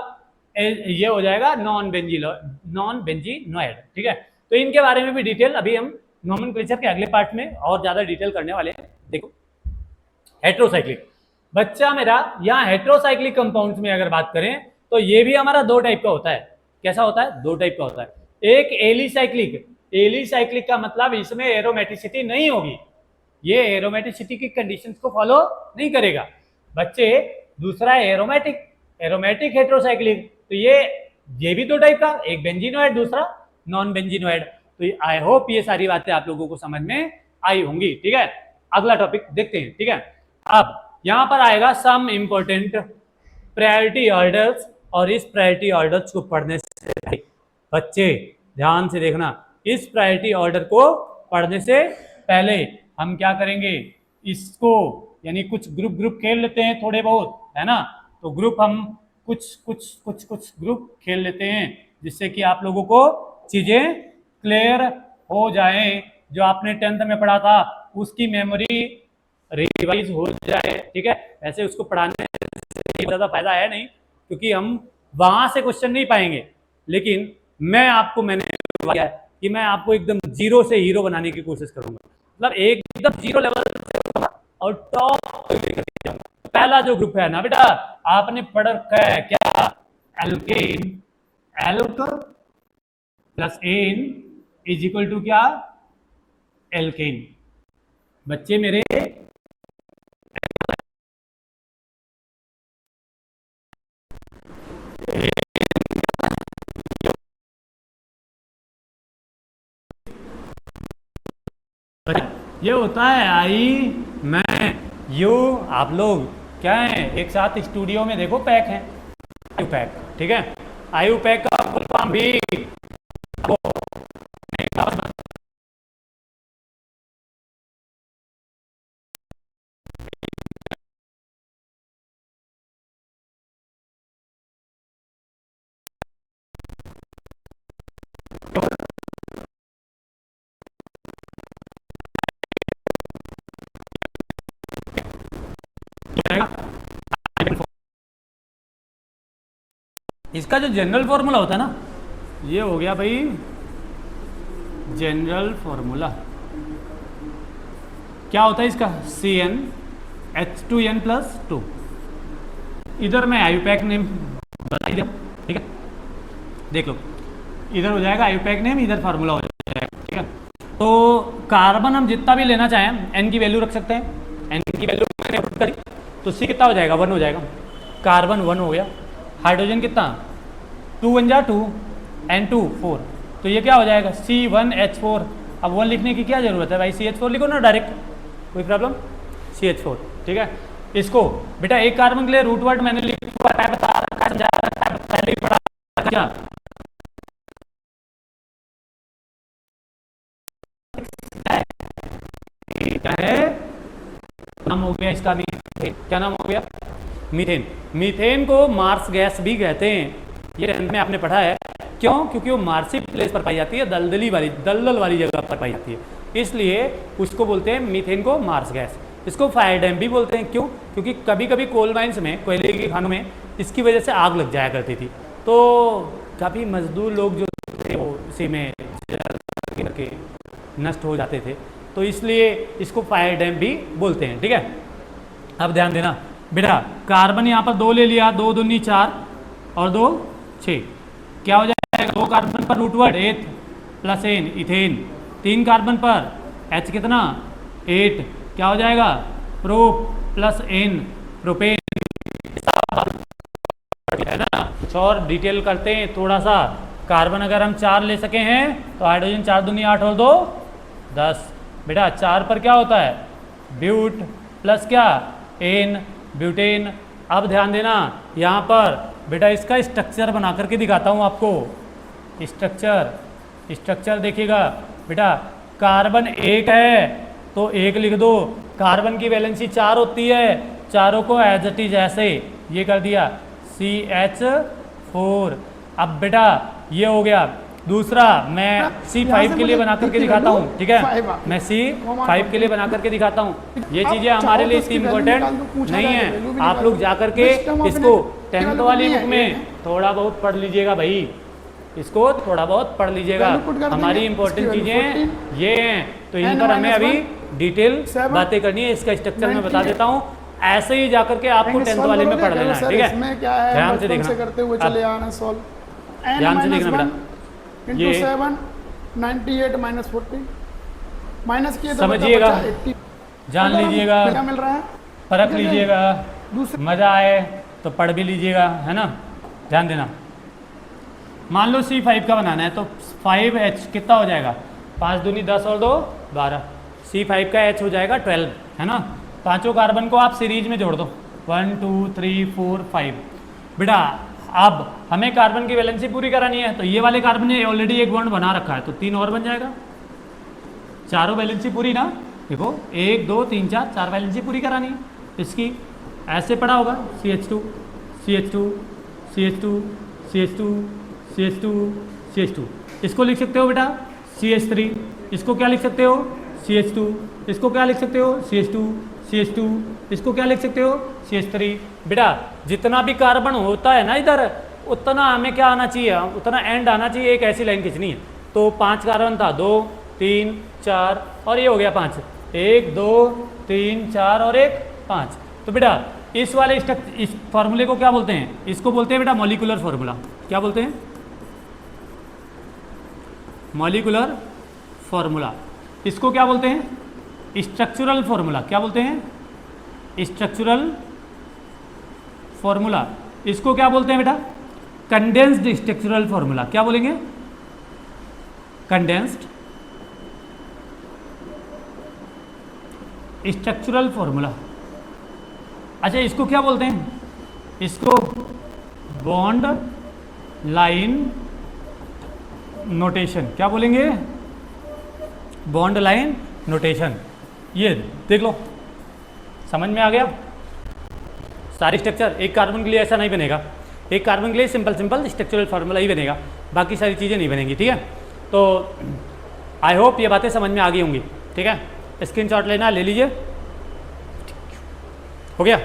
ये हो जाएगा नॉन बेंजीनोइड, ठीक है। तो इनके बारे में भी डिटेल अभी हम नोमेनक्लेचर के अगले पार्ट में और ज्यादा डिटेल करने वाले हैं। देखो हेट्रोसाइक्लिक, बच्चा मेरा यहाँ हेट्रोसाइक्लिक कंपाउंड्स में अगर बात करें तो ये भी हमारा दो टाइप का होता है। कैसा होता है, दो टाइप का होता है। एक एलिसाइक्लिक, एलिसाइक्लिक का मतलब इसमें एरोमेटिसिटी नहीं होगी, ये एरोमेटिसिटी की कंडीशंस को फॉलो नहीं करेगा बच्चे। दूसरा है एरोमेटिक, एरोमेटिक हेट्रोसाइक्लिक, तो ये भी दो टाइप का, एक बेंजीनोइड दूसरा नॉन बेंजीनोइड। तो आई होप ये सारी बातें आप लोगों को समझ में आई होंगी, ठीक है। अगला टॉपिक देखते हैं, ठीक है। अब यहां पर आएगा सम इंपॉर्टेंट प्रायोरिटी ऑर्डर्स, और इस प्रायोरिटी ऑर्डर्स को पढ़ने से बच्चे ध्यान से देखना, इस प्रायोरिटी ऑर्डर को पढ़ने से पहले हम क्या करेंगे, इसको यानी कुछ ग्रुप खेल लेते हैं थोड़े बहुत, है ना। तो ग्रुप हम कुछ ग्रुप खेल लेते हैं, जिससे कि आप लोगों को चीजें क्लियर हो जाए। जो आपने 10th में पढ़ा था उसकी मेमोरी रिवाइज हो जाए, ठीक है। ऐसे उसको पढ़ाने से ज़्यादा फायदा है नहीं, क्योंकि हम वहां से क्वेश्चन नहीं पाएंगे, लेकिन मैंने किया है कि मैं आपको एकदम जीरो से हीरो बनाने की कोशिश करूंगा, मतलब एकदम जीरो लेवल से और टॉप लेकर जाऊंगा। पहला जो ग्रुप है ना बेटा, आपने पढ़ रखा है क्या, alkene, alk plus ene is equal to क्या, एल्केन। बच्चे मेरे ये होता है आई मैं यू, आप लोग क्या है एक साथ स्टूडियो में देखो पैक हैं, आयु पैक, ठीक है। आयु पैक का फुल फॉर्म भी इसका जो जनरल फॉर्मूला होता है ना, ये हो गया भाई जनरल फॉर्मूला। क्या होता है इसका, CnH2n+2। इधर मैं आयुपैक नेम बता दिया, ठीक है, देख लो, इधर हो जाएगा आयुपैक नेम, इधर फार्मूला हो जाएगा, ठीक है। तो कार्बन हम जितना भी लेना चाहें एन की वैल्यू रख सकते हैं, एन की वैल्यू मैंने पुट करी तो सी कितना हो जाएगा, 1 हो जाएगा, कार्बन 1 हो गया। हाइड्रोजन कितना, 2 1 जा 2 N2 4, तो ये क्या हो जाएगा C1H4। अब 1 लिखने की क्या जरूरत है भाई, CH4 लिखो ना डायरेक्ट, कोई प्रॉब्लम, CH4, ठीक है। इसको बेटा एक कार्बन के लिए रूट वर्ड मैंने लिखा है, बता रखा है, समझा रखा है, पहले ही पढ़ा क्या, क्या है नाम हो गया इसका, मीथेन, क्या नाम हो गया, मीथेन। मीथेन को मार्स गैस भी कहते हैं, ये टेंथ में आपने पढ़ा है, क्यों, क्योंकि वो मार्सी प्लेस पर पाई जाती है, दलदल वाली जगह पर पाई जाती है, इसलिए उसको बोलते हैं मीथेन को मार्स गैस। इसको फायर डैम भी बोलते हैं, क्यों, क्योंकि कभी कभी कोल माइंस में, कोयले की खानों में इसकी वजह से आग लग जाया करती थी, तो काफ़ी मजदूर लोग जो थे वो इसी में करके नष्ट हो जाते थे, तो इसलिए इसको फायर डैम भी बोलते हैं, ठीक है। अब ध्यान देना बेटा, कार्बन यहाँ पर 2 ले लिया, 2 दूनी 4 और 2 6, क्या हो जाएगा, 2 कार्बन पर रूट वर्ड एथ प्लस एन इथेन, 3 कार्बन पर H कितना 8, क्या हो जाएगा प्रोप प्लस एन प्रोपेन, है ना। और डिटेल करते हैं थोड़ा सा, कार्बन अगर हम 4 ले सके हैं तो हाइड्रोजन 4 दूनी 8 और 2 10, बेटा 4 पर क्या होता है ब्यूट प्लस क्या एन ब्यूटेन। अब ध्यान देना यहाँ पर बेटा इसका स्ट्रक्चर बना करके दिखाता हूँ आपको, स्ट्रक्चर देखिएगा बेटा, कार्बन 1 है तो 1 लिख दो, कार्बन की वैलेंसी 4 होती है, चारों को एज इट इज ऐसे ये कर दिया CH4। अब बेटा ये हो गया, दूसरा मैं C5 के लिए बना करके दिखाता हूँ, ठीक है, मैं C5 के लिए बना करके दिखाता हूँ। ये चीज़ें हमारे लिए इतनी इम्पोर्टेंट नहीं है, आप लोग जा करके इसको 10th वाली बुक में थोड़ा बहुत पढ़ लीजिएगा भाई, इसको थोड़ा बहुत पढ़ लीजिएगा, हमारी इंपॉर्टेंट चीज़ें ये हैं, तो इन पर हमें अभी डिटेल बातें करनी है। इसका स्ट्रक्चर मैं बता देता हूँ, ऐसे ही जाकर के आपको 10th वाले में पढ़ लेना है, ठीक है, ध्यान से देखना, ध्यान से देखना बेटा, ये 7 98 माइनस 40 माइनस किए तो समझिएगा, जान लीजिएगा, क्या मिल रहा है, परख लीजिएगा, मज़ा आए तो पढ़ भी लीजिएगा, है ना। ध्यान देना, मान लो C5 का बनाना है तो 5H कितना हो जाएगा, 5 दूनी 10 और 2 12, C5 का H हो जाएगा 12, है ना। पांचों कार्बन को आप सीरीज में जोड़ दो, 1 2 3 4 5। बेटा अब हमें कार्बन की वैलेंसी पूरी करानी है, तो ये वाले कार्बन ने ऑलरेडी एक बॉन्ड बना रखा है, तो 3 और बन जाएगा, चारों वैलेंसी पूरी ना, देखो 1 2 3 4 4 वैलेंसी पूरी करानी है इसकी, ऐसे पड़ा होगा CH2 CH2 CH2 CH2 CH2 CH2, इसको लिख सकते हो बेटा CH3, इसको क्या लिख सकते हो CH2, इसको क्या लिख सकते हो CH2 CH2, इसको क्या लिख सकते हो CH3। बेटा जितना भी कार्बन होता है ना इधर, उतना हमें क्या आना चाहिए, उतना एंड आना चाहिए, एक ऐसी लाइन खींचनी है। तो 5 कार्बन था, 2 3 4 और ये हो गया 5, 1 2 3 4 और 1 5। तो बेटा इस वाले इस फॉर्मूले को क्या बोलते हैं, इसको बोलते हैं बेटा मॉलिक्यूलर फॉर्मूला। क्या बोलते हैं, मॉलिक्यूलर फॉर्मूला। इसको क्या बोलते हैं, स्ट्रक्चरल फॉर्मूला। क्या बोलते हैं, स्ट्रक्चरल फॉर्मूला। इसको क्या बोलते हैं बेटा, कंडेंस्ड स्ट्रक्चरल फॉर्मूला। क्या बोलेंगे, कंडेंस्ड स्ट्रक्चरल फॉर्मूला। अच्छा इसको क्या बोलते हैं, इसको बॉन्ड लाइन नोटेशन। क्या बोलेंगे, बॉन्ड लाइन नोटेशन। ये देख लो, समझ में आ गया। सारी स्ट्रक्चर एक कार्बन के लिए ऐसा नहीं बनेगा, एक कार्बन के लिए सिंपल सिंपल स्ट्रक्चरल फार्मूला ही बनेगा, बाकी सारी चीज़ें नहीं बनेंगी। ठीक है, तो आई होप ये बातें समझ में आ गई होंगी। ठीक है, स्क्रीनशॉट लेना ले लीजिए, हो गया।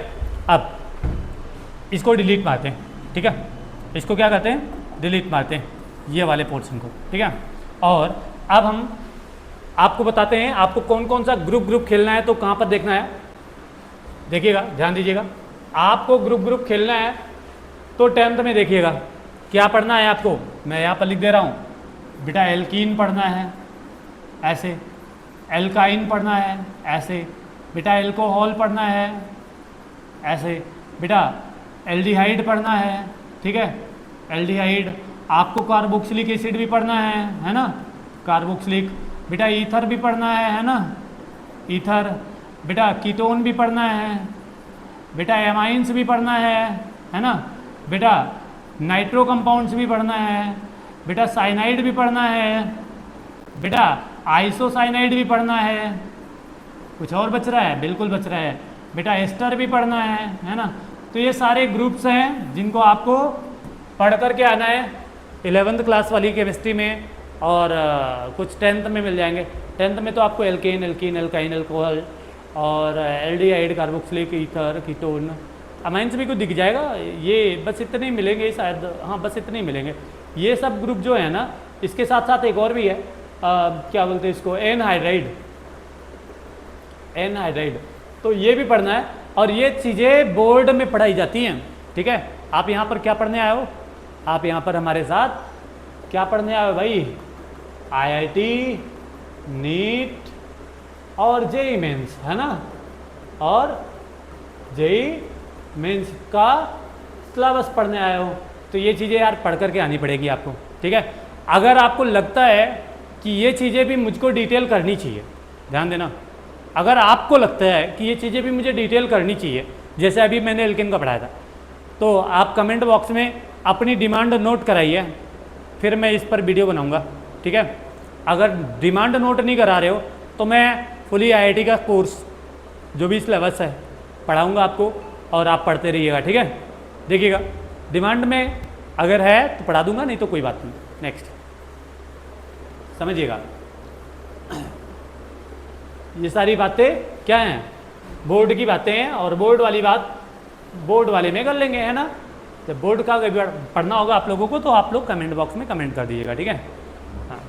अब इसको डिलीट मारते हैं। ठीक है, इसको क्या करते हैं, डिलीट मारते हैं ये वाले पोर्शन को। ठीक है, और अब हम आपको बताते हैं आपको कौन कौन सा ग्रुप खेलना है, तो कहाँ पर देखना है, देखिएगा, ध्यान दीजिएगा। आपको ग्रुप खेलना है तो 10th में देखिएगा क्या पढ़ना है आपको, मैं यहाँ पर लिख दे रहा हूँ बेटा। एल्कीन पढ़ना है ऐसे, एल्काइन पढ़ना है ऐसे, बेटा एल्कोहल पढ़ना है ऐसे, बेटा एल्डिहाइड पढ़ना है। ठीक है, एल्डिहाइड। आपको कार्बोक्सिलिक एसिड भी पढ़ना है ना, कार्बोक्सिलिक। बेटा ईथर भी पढ़ना है ना, ईथर। बेटा कीटोन भी पढ़ना है, बेटा एमाइंस भी पढ़ना है ना, बेटा नाइट्रो कंपाउंड्स भी पढ़ना है, बेटा साइनाइड भी पढ़ना है, बेटा आइसोसाइनाइड भी पढ़ना है। कुछ और बच रहा है, बिल्कुल बच रहा है, बेटा एस्टर भी पढ़ना है ना। तो ये सारे ग्रुप्स हैं जिनको आपको पढ़ करके आना है 11th क्लास वाली केमिस्ट्री में, और कुछ 10th में मिल जाएंगे। 10th में तो आपको एल्केन, एल्कीन, एल्काइन, एल्कोहल और aldehyde, carboxylic, ether, ketone, amines भी कुछ दिख जाएगा। ये बस इतने ही मिलेंगे शायद, हाँ बस इतने ही मिलेंगे। ये सब ग्रुप जो है ना, इसके साथ साथ एक और भी है, क्या बोलते हैं इसको, एनहाइड्राइड, एनहाइड्राइड। तो ये भी पढ़ना है, और ये चीज़ें बोर्ड में पढ़ाई जाती हैं। ठीक है, आप यहाँ पर क्या पढ़ने आए हो, आप यहाँ पर हमारे साथ क्या पढ़ने आए हो भाई, IIT, नीट और जेई मेंस, है ना, और जेई मेंस का सिलेबस पढ़ने आए हो। तो ये चीज़ें यार पढ़ करके आनी पड़ेगी आपको। ठीक है, अगर आपको लगता है कि ये चीज़ें भी मुझको डिटेल करनी चाहिए, ध्यान देना, अगर आपको लगता है कि ये चीज़ें भी मुझे डिटेल करनी चाहिए, जैसे अभी मैंने एल्केन का पढ़ाया था, तो आप कमेंट बॉक्स में अपनी डिमांड नोट कराइए, फिर मैं इस पर वीडियो बनाऊंगा। ठीक है, अगर डिमांड नोट नहीं करा रहे हो तो मैं फुली IIT का कोर्स जो भी सिलेबस है पढ़ाऊंगा आपको, और आप पढ़ते रहिएगा। ठीक है, देखिएगा डिमांड में अगर है तो पढ़ा दूंगा, नहीं तो कोई बात नहीं। नेक्स्ट समझिएगा, ये सारी बातें क्या हैं, बोर्ड की बातें हैं, और बोर्ड वाली बात बोर्ड वाले में कर लेंगे, है ना। जब बोर्ड का पढ़ना होगा आप लोगों को तो आप लोग कमेंट बॉक्स में कमेंट कर दीजिएगा। ठीक है, हाँ,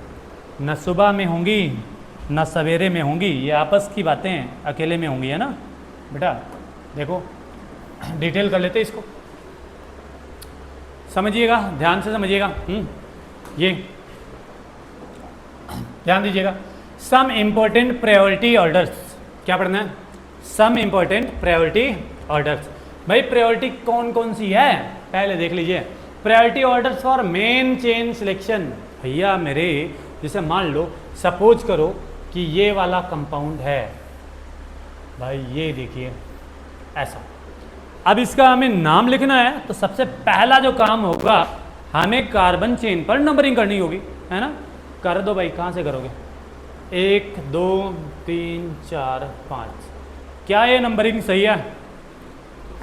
न सुबह में होंगी न सवेरे में होंगी, ये आपस की बातें हैं, अकेले में होंगी, है ना बेटा। देखो डिटेल कर लेते इसको, समझिएगा, ध्यान से समझिएगा। ये ध्यान दीजिएगा, सम इम्पोर्टेंट प्रायोरिटी ऑर्डर्स। क्या पढ़ना है, सम इम्पोर्टेंट प्रायोरिटी ऑर्डर्स। भाई प्रायोरिटी कौन कौन सी है पहले देख लीजिए। Priority orders for main chain selection. भैया मेरे, जैसे मान लो सपोज करो कि ये वाला कंपाउंड है भाई, ये देखिए ऐसा। अब इसका हमें नाम लिखना है, तो सबसे पहला जो काम होगा हमें कार्बन चेन पर नंबरिंग करनी होगी, है ना। कर दो भाई, कहाँ से करोगे, 1 2 3 4 5। क्या ये नंबरिंग सही है,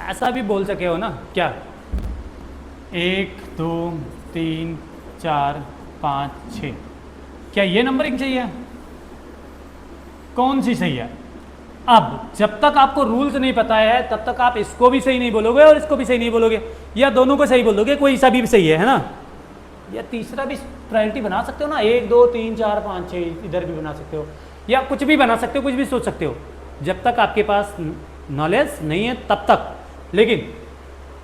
ऐसा भी बोल सके हो ना क्या, 1 2 3 4 5 6। क्या ये नंबरिंग सही है, कौन सी सही है, अब जब तक आपको रूल्स नहीं पता है तब तक आप इसको भी सही नहीं बोलोगे और इसको भी सही नहीं बोलोगे, या दोनों को सही बोलोगे, कोई सा भी सही है ना। या तीसरा भी प्रायोरिटी बना सकते हो ना, 1 2 3 4 5 6 इधर भी बना सकते हो, या कुछ भी बना सकते हो, कुछ भी सोच सकते हो, जब तक आपके पास नॉलेज नहीं है तब तक। लेकिन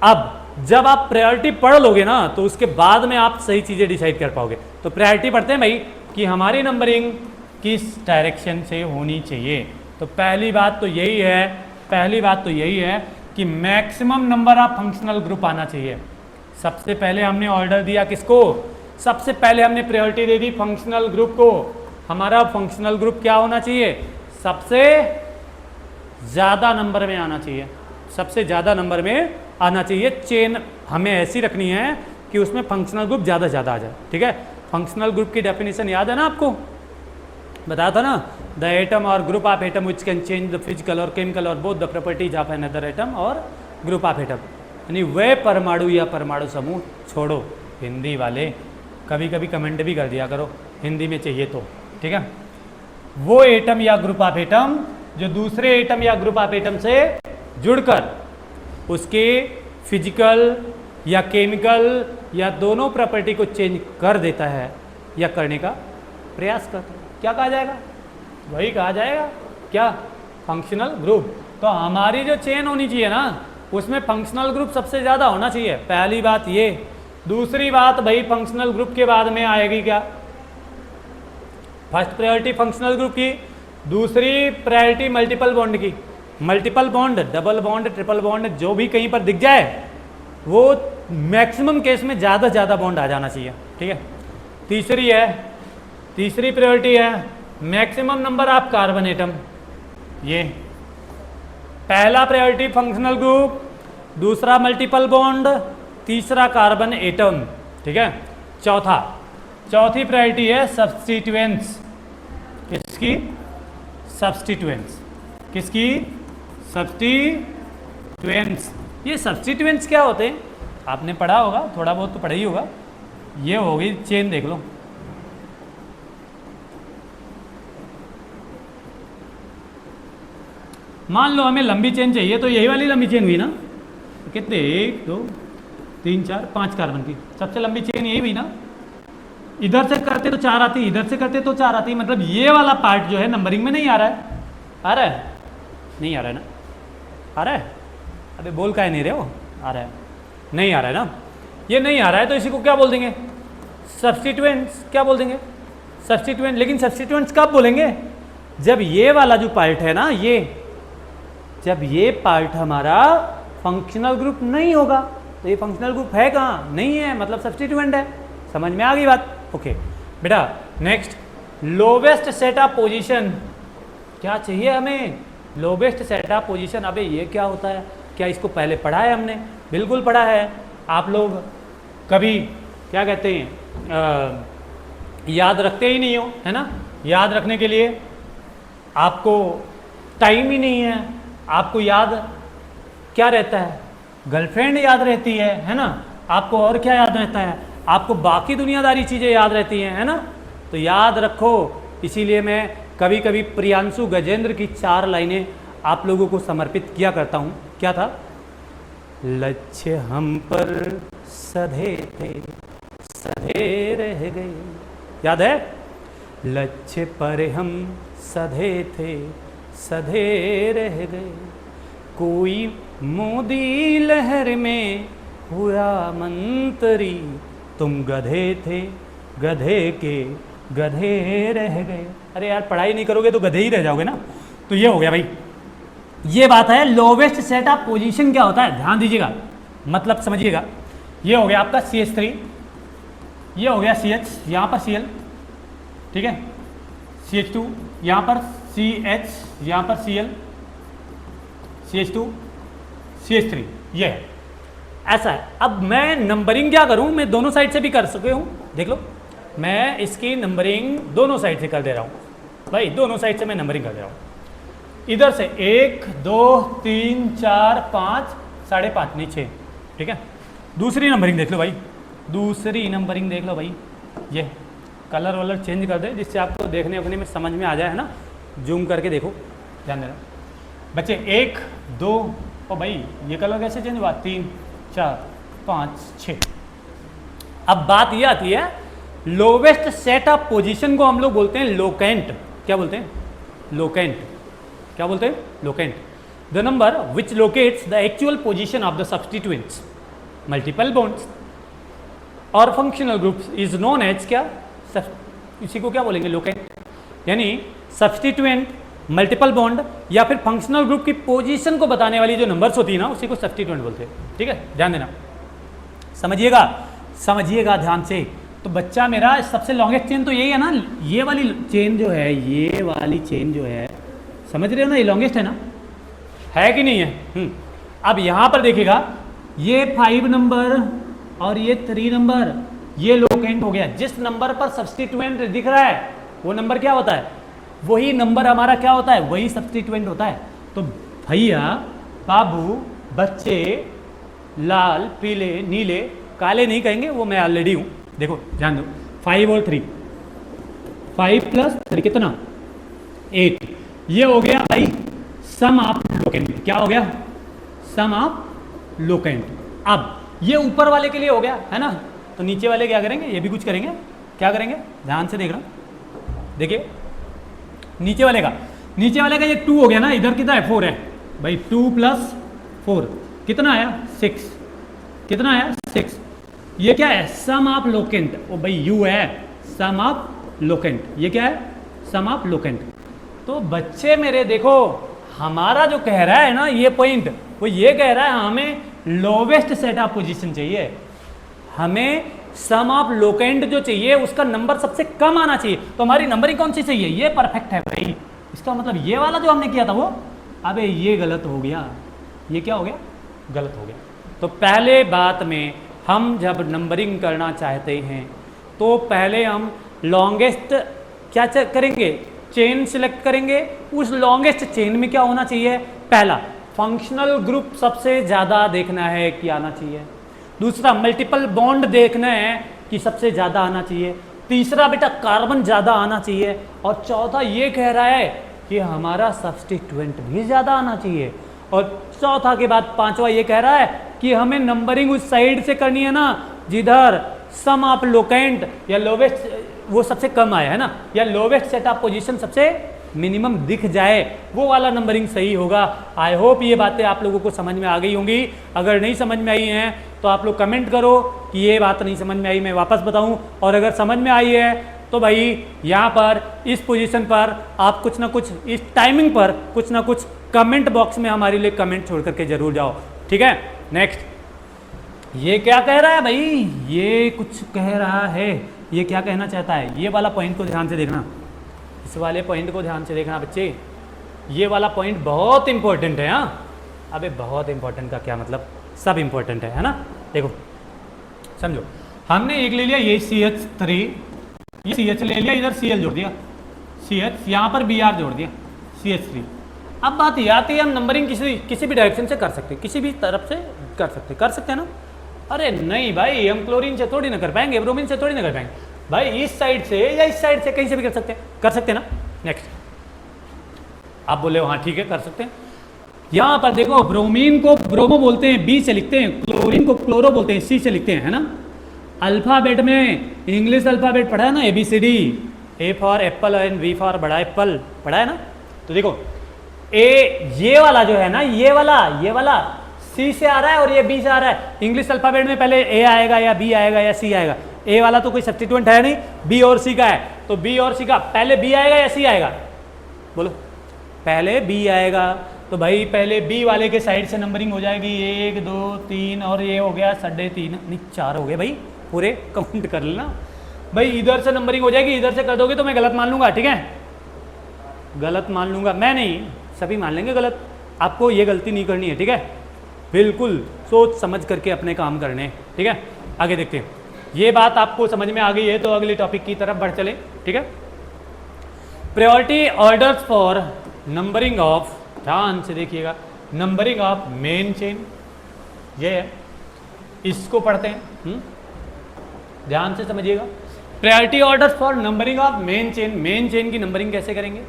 अब जब आप प्रायोरिटी पढ़ लोगे ना तो उसके बाद में आप सही चीज़ें डिसाइड कर पाओगे। तो प्रायोरिटी पढ़ते हैं भाई कि हमारी नंबरिंग किस डायरेक्शन से होनी चाहिए। तो पहली बात तो यही है कि maximum number of functional group आना चाहिए। सबसे पहले हमने ऑर्डर दिया किसको, सबसे पहले हमने प्रायोरिटी दे दी फंक्शनल ग्रुप को। हमारा फंक्शनल ग्रुप क्या होना चाहिए, सबसे ज़्यादा नंबर में आना चाहिए, सबसे ज़्यादा नंबर में आना चाहिए। चेन हमें ऐसी रखनी है कि उसमें फंक्शनल ग्रुप ज़्यादा से ज़्यादा आ जाए। ठीक है, फंक्शनल ग्रुप की डेफिनेशन याद है ना आपको, बताया था ना, द एटम और group of atom which can change the physical और केमिकल और both the properties of another atom और ग्रुप ऑफ एटम। यानी वे परमाणु या परमाणु समूह छोड़ो, हिंदी वाले कभी कभी कमेंट भी कर दिया करो हिंदी में चाहिए तो, ठीक है। वो एटम या ग्रुप ऑफ एटम जो दूसरे एटम या ग्रुप ऑफ एटम से जुड़कर उसके फिजिकल या केमिकल या दोनों प्रॉपर्टी को चेंज कर देता है या करने का प्रयास करता है, क्या कहा जाएगा, वही कहा जाएगा क्या, फंक्शनल ग्रुप। तो हमारी जो चेन होनी चाहिए ना उसमें फंक्शनल ग्रुप सबसे ज़्यादा होना चाहिए, पहली बात ये। दूसरी बात भाई फंक्शनल ग्रुप के बाद में आएगी क्या, फर्स्ट प्रायोरिटी फंक्शनल ग्रुप की, दूसरी प्रायोरिटी मल्टीपल बॉन्ड की। Multiple bond, double bond, triple bond जो भी कहीं पर दिख जाए वो मैक्सिमम केस में ज़्यादा ज़्यादा बॉन्ड आ जाना चाहिए, ठीक है। तीसरी प्रायोरिटी है maximum number of carbon atom. ये पहला प्रायोरिटी फंक्शनल ग्रुप, दूसरा मल्टीपल बॉन्ड, तीसरा कार्बन एटम, ठीक है। चौथी प्रायोरिटी है सब्स्टिट्यूएंट्स। किसकी, सब्स्टिट्यूएंट्स, किसकी, सब्स्टिट्यूएंट्स। ये सब्स्टिट्यूएंट्स क्या होते हैं आपने पढ़ा होगा, थोड़ा बहुत तो पढ़ा ही होगा। ये हो गई चेन, देख लो, मान लो हमें लंबी चेन चाहिए तो यही वाली लंबी चेन हुई ना, कितने, 1 2 3 4 5 कार्बन की सबसे लंबी चेन यही हुई ना। इधर से करते तो 4 आती, इधर से करते तो 4 आती, मतलब ये वाला पार्ट जो है नंबरिंग में नहीं आ रहा है, आ रहा है, नहीं आ रहा है ना, आ रहा है, अबे बोल काहे नहीं रहे हो, आ रहा है, नहीं आ रहा है ना, ये नहीं आ रहा है तो इसी को क्या बोल देंगे, सब्स्टिट्यूएंट्स। क्या बोल देंगे, सब्स्टिट्यूएंट। लेकिन सब्स्टिट्यूएंट्स कब बोलेंगे, जब ये वाला जो पार्ट है ना, ये जब ये पार्ट हमारा फंक्शनल ग्रुप नहीं होगा। तो ये फंक्शनल ग्रुप है कहाँ, नहीं है, मतलब सब्स्टिट्यूएंट है। समझ में आ गई बात, ओके बेटा। Next, lowest set of position. क्या चाहिए हमें, लोवेस्ट सेट ऑफ पोजीशन। अबे ये क्या होता है, क्या इसको पहले पढ़ा है हमने, बिल्कुल पढ़ा है। आप लोग कभी क्या कहते हैं याद रखते ही नहीं हो, है ना। याद रखने के लिए आपको टाइम ही नहीं है। आपको याद क्या रहता है, गर्लफ्रेंड याद रहती है ना। आपको और क्या याद रहता है, आपको बाकी दुनियादारी चीज़ें याद रहती हैं, है ना। तो याद रखो, इसीलिए मैं कभी कभी प्रियांशु गजेंद्र की 4 लाइनें आप लोगों को समर्पित किया करता हूँ। क्या था, लक्ष्य हम पर सधे थे, सधे रह गए, याद है, लक्ष्य पर हम सधे थे, सधे रह गए, कोई मोदी लहर में हुआ मंतरी, तुम गधे थे, गधे के गधे रह गए। अरे यार पढ़ाई नहीं करोगे तो गधे ही रह जाओगे ना। तो ये हो गया भाई, ये बात है। लोवेस्ट सेट ऑफ पोजीशन क्या होता है, ध्यान दीजिएगा, मतलब समझिएगा। ये हो गया आपका CH3, ये हो गया CH, यहाँ पर Cl, ठीक है, CH2, यहाँ पर CH, यहाँ पर Cl, CH2, CH3, ये है, ऐसा है। अब मैं नंबरिंग क्या करूँ, मैं दोनों साइड से भी कर सके हूँ, देख लो, मैं इसकी नंबरिंग दोनों साइड से कर दे रहा हूँ भाई, दोनों साइड से मैं नंबरिंग कर दे रहा हूँ। इधर से 1 2 3 4 5 5.5 नहीं 6, ठीक है। दूसरी नंबरिंग देख लो भाई, दूसरी नंबरिंग देख लो भाई, ये कलर वलर चेंज कर दे जिससे आपको देखने उखने में समझ में आ जाए, है ना। जूम करके देखो, ध्यान देना। बच्चे 1 2, ओ भाई ये कलर कैसे चेंज हुआ, 3 4 5 6। अब बात ये आती है, लोवेस्ट सेट ऑफ पोजीशन को हम लोग बोलते हैं लोकेंट। क्या बोलते हैं? लोकेंट। क्या बोलते हैं? Locant. The number which locates the actual position of the substituents multiple bonds और functional groups is known as क्या, इसी को क्या बोलेंगे? लोकेंट। यानी सब्स्टिट्यूएंट, मल्टीपल बॉन्ड या फिर फंक्शनल ग्रुप की पोजीशन को बताने वाली जो नंबर्स होती है ना, उसी को सब्स्टिट्यूएंट बोलते हैं। ठीक है, ध्यान देना, समझिएगा, समझिएगा ध्यान से। तो बच्चा मेरा सबसे लॉन्गेस्ट चेन तो यही है ना, ये वाली चेन जो है, ये वाली चेन जो है, समझ रहे हो ना, ये लॉन्गेस्ट है ना, है कि नहीं है? अब यहां पर देखिएगा, ये 5 नंबर और ये 3 नंबर, ये लोकेंट हो गया। जिस नंबर पर सब्स्टिट्यूएंट दिख रहा है वो नंबर क्या होता है? वही नंबर हमारा क्या होता है? वही सब्स्टिट्यूएंट होता है। तो भैया, बाबू, बच्चे, लाल, पीले, नीले, काले नहीं कहेंगे, वो मैं ऑलरेडी हूं। देखो ध्यान दो, 5 और 3, 5 प्लस 3 कितना? 8। ये हो गया भाई सम ऑफ लोकेंट। क्या हो गया? सम ऑफ लोकेंट। अब ये ऊपर वाले के लिए हो गया है ना, तो नीचे वाले क्या करेंगे? ये भी कुछ करेंगे। क्या करेंगे? ध्यान से देख रहा, देखिए नीचे वाले का ये 2 हो गया ना, इधर कितना है? 4 है भाई। 2 प्लस 4 कितना आया? 6। कितना आया? 6। ये क्या है? सम ऑफ लोकेंट। ओ भाई यू है सम ऑफ लोकेंट। ये क्या है? सम ऑफ लोकेंट। तो बच्चे मेरे देखो, हमारा जो कह रहा है ना ये पॉइंट, वो ये कह रहा है हमें लोवेस्ट सेट ऑफ पोजीशन चाहिए, हमें सम ऑफ लोकेंट जो चाहिए उसका नंबर सबसे कम आना चाहिए। तो हमारी नंबरिंग कौन सी चाहिए? ये परफेक्ट है भाई। इसका मतलब ये वाला जो हमने किया था वो, अबे ये गलत हो गया। ये क्या हो गया? गलत हो गया। तो पहले बात में हम जब नंबरिंग करना चाहते हैं तो पहले हम लॉन्गेस्ट क्या करेंगे? चेन सिलेक्ट करेंगे। उस लॉन्गेस्ट चेन में क्या होना चाहिए? पहला, फंक्शनल ग्रुप सबसे ज़्यादा देखना है कि आना चाहिए। दूसरा, मल्टीपल बॉन्ड देखना है कि सबसे ज़्यादा आना चाहिए। तीसरा बेटा, कार्बन ज़्यादा आना चाहिए। और चौथा ये कह रहा है कि हमारा सब्स्टिट्यूएंट भी ज़्यादा आना चाहिए। और चौथा के बाद पांचवा ये कह रहा है कि हमें नंबरिंग उस साइड से करनी है ना जिधर सम ऑफ लोकेंट या लोवेस्ट वो सबसे कम आया है ना, या लोवेस्ट सेट ऑफ पोजीशन सबसे मिनिमम दिख जाए, वो वाला नंबरिंग सही होगा। आई होप ये बातें आप लोगों को समझ में आ गई होंगी। अगर नहीं समझ में आई हैं तो आप लोग कमेंट करो कि ये बात नहीं समझ में आई, मैं वापस बताऊं। और अगर समझ में आई है तो भाई यहाँ पर इस पोजीशन पर आप कुछ ना कुछ, इस टाइमिंग पर कुछ ना कुछ कमेंट बॉक्स में हमारे लिए कमेंट छोड़ करके जरूर जाओ। ठीक है, नेक्स्ट, ये क्या कह रहा है भाई? ये कुछ कह रहा है, ये क्या कहना चाहता है? ये वाला पॉइंट को ध्यान से देखना, इस वाले पॉइंट को ध्यान से देखना बच्चे। ये वाला पॉइंट बहुत इंपॉर्टेंट है। हाँ, अबे बहुत इंपॉर्टेंट का क्या मतलब? सब इंपॉर्टेंट है ना। देखो समझो, हमने एक ले लिया ये CH3, ये CH ले लिया, इधर Cl जोड़ दिया, CH, यहाँ पर Br जोड़ दिया, CH3। अब बात ये आती है, हम नंबरिंग किसी भी डायरेक्शन से कर सकते हैं, किसी भी तरफ से कर सकते हैं ना। अरे नहीं भाई, हम क्लोरीन से थोड़ी ना कर पाएंगे, ब्रोमीन से थोड़ी ना कर पाएंगे भाई, इस साइड से या इस साइड से कहीं से भी कर सकते हैं ना। नेक्स्ट, आप बोले हो हाँ ठीक है कर सकते हैं। यहां पर देखो, ब्रोमीन को ब्रोमो बोलते हैं, B से लिखते हैं, क्लोरीन को क्लोरो बोलते हैं, C से लिखते हैं, है ना। अल्फाबेट में इंग्लिश अल्फाबेट पढ़ा है ना, ABCD, A for Apple and V for बड़ा एप्पल पढ़ा है ना। तो देखो ये वाला जो है ना, ये वाला C से आ रहा है और ये B से आ रहा है। इंग्लिश अल्फाबेट में पहले A आएगा या B आएगा या C आएगा। A वाला तो कोई सब्स्टिट्यूएंट है नहीं, B और C का है, तो B और C का पहले B आएगा या C आएगा? बोलो, पहले B आएगा। तो भाई पहले B वाले के साइड से नंबरिंग हो जाएगी, 1 2 3 और ये हो गया 3.5, नहीं 4 हो गए भाई, पूरे काउंट कर लेना भाई। इधर से नंबरिंग हो जाएगी, इधर से कर दोगे तो मैं गलत मान लूंगा, ठीक है, गलत मान लूंगा, मैं नहीं, सभी मान लेंगे गलत। आपको ये गलती नहीं करनी है, ठीक है, बिल्कुल सोच समझ करके अपने काम करने हैं, ठीक है। आगे देखते हैं, ये बात आपको समझ में आ गई है तो अगले टॉपिक की तरफ बढ़ चले, ठीक है। Priority orders for numbering of, ध्यान से देखिएगा, नंबरिंग ऑफ मेन चेन, ये है, इसको पढ़ते हैं, ध्यान से समझिएगा। Priority orders for numbering of main chain की नंबरिंग कैसे करेंगे?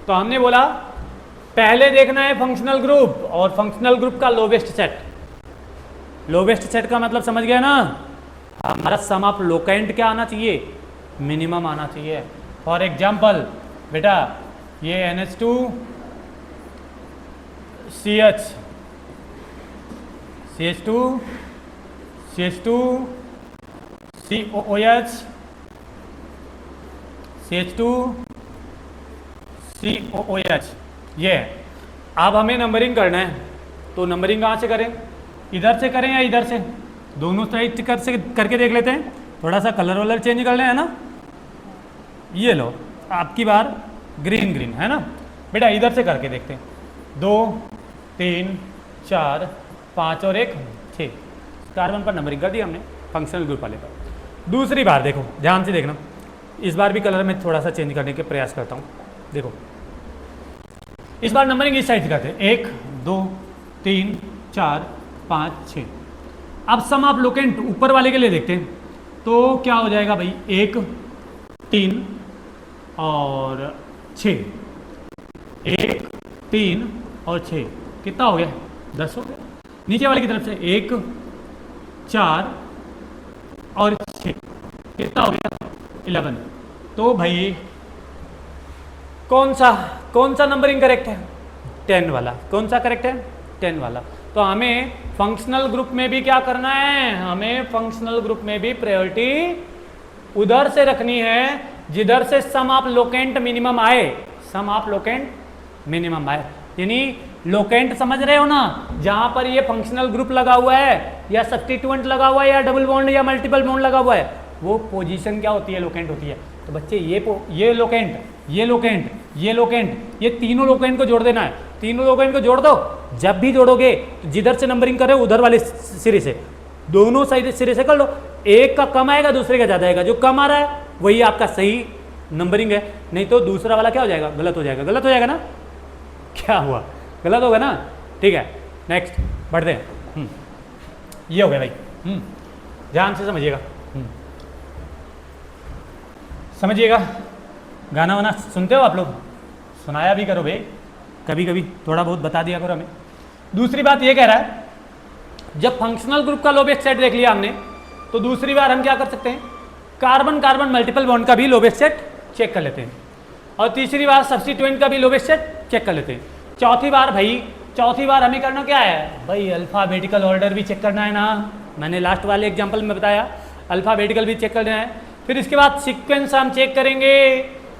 तो हमने बोला पहले देखना है फंक्शनल ग्रुप, और फंक्शनल ग्रुप का लोवेस्ट सेट। लोवेस्ट सेट का मतलब समझ गया ना, हमारा सम ऑफ लोकेंट क्या आना चाहिए, मिनिमम आना चाहिए। फॉर एग्जाम्पल बेटा ये NH2 CH CH2 CH2 COOH CH2 COOH, ये अब हमें नंबरिंग करना है, तो नंबरिंग कहाँ से करें, इधर से करें या इधर से, दोनों साइड करके देख लेते हैं। थोड़ा सा कलर वलर चेंज कर लें, है ना। ये लो आपकी बार ग्रीन ग्रीन, है ना बेटा, इधर से करके देखते हैं। 2 3 4 5 और 1 6, कार्बन पर नंबरिंग कर दी हमने फंक्शनल ग्रुप वाले पर। दूसरी बार देखो, ध्यान से देखना, इस बार भी कलर में थोड़ा सा चेंज करने के प्रयास करता हूँ। देखो इस बार नंबरिंग इस साइड से करते हैं, 1 2 3 4 5 6। अब सम ऑफ लोकेंट ऊपर वाले के लिए देखते हैं, तो क्या हो जाएगा भाई, 1 3 और 6, 1 3 और 6, कितना हो गया, 10 हो गया। नीचे वाले की तरफ से 1 4 और 6, कितना हो गया, 11। तो भाई कौन सा नंबरिंग करेक्ट है, 10 वाला। कौन सा करेक्ट है, 10 वाला। तो हमें फंक्शनल ग्रुप में भी क्या करना है, हमें फंक्शनल ग्रुप में भी प्रायोरिटी उधर से रखनी है जिधर से सम ऑफ लोकेंट मिनिमम आए, सम ऑफ लोकेंट मिनिमम आए। यानी लोकेंट समझ रहे हो ना, जहां पर ये फंक्शनल ग्रुप लगा हुआ है या सब्स्टिट्यूएंट लगा हुआ है या डबल बॉन्ड या मल्टीपल बॉन्ड लगा हुआ है, वो पोजीशन क्या होती है, लोकेंट होती है। तो बच्चे ये लोकेंट, ये लोकेंट, ये लोकेंट, ये तीनों लोकेंट को जोड़ देना है। तीनों लोकेंट को जोड़ दो, जब भी जोड़ोगे जिधर से नंबरिंग कर रहे हो उधर वाले सिरे से, दोनों साइड सिरे से कर लो। एक का कम आएगा, दूसरे का ज़्यादा आएगा, जो कम आ रहा है वही आपका सही नंबरिंग है, नहीं तो दूसरा वाला क्या हो जाएगा, गलत हो जाएगा। गलत हो जाएगा ना, क्या हुआ, गलत होगा ना। ठीक है, नेक्स्ट बढ़ते हैं। ये हो गया भाई, ध्यान से समझिएगा, समझिएगा। गाना वाना सुनते हो आप लोग, सुनाया भी करो भाई, कभी कभी थोड़ा बहुत बता दिया करो हमें। दूसरी बात ये कह रहा है, जब फंक्शनल ग्रुप का लोवेस्ट सेट देख लिया हमने, तो दूसरी बार हम क्या कर सकते हैं, कार्बन कार्बन मल्टीपल बॉन्ड का भी लोवेस्ट सेट चेक कर लेते हैं, और तीसरी बार सब्स्टिट्यूएंट का भी लोवेस्ट सेट चेक कर लेते हैं। चौथी बार हमें करना क्या है भाई, अल्फ़ाबेटिकल ऑर्डर भी चेक करना है ना, मैंने लास्ट वाले एग्जाम्पल में बताया, अल्फ़ाबेटिकल भी चेक करना है। फिर इसके बाद सीक्वेंस हम चेक करेंगे।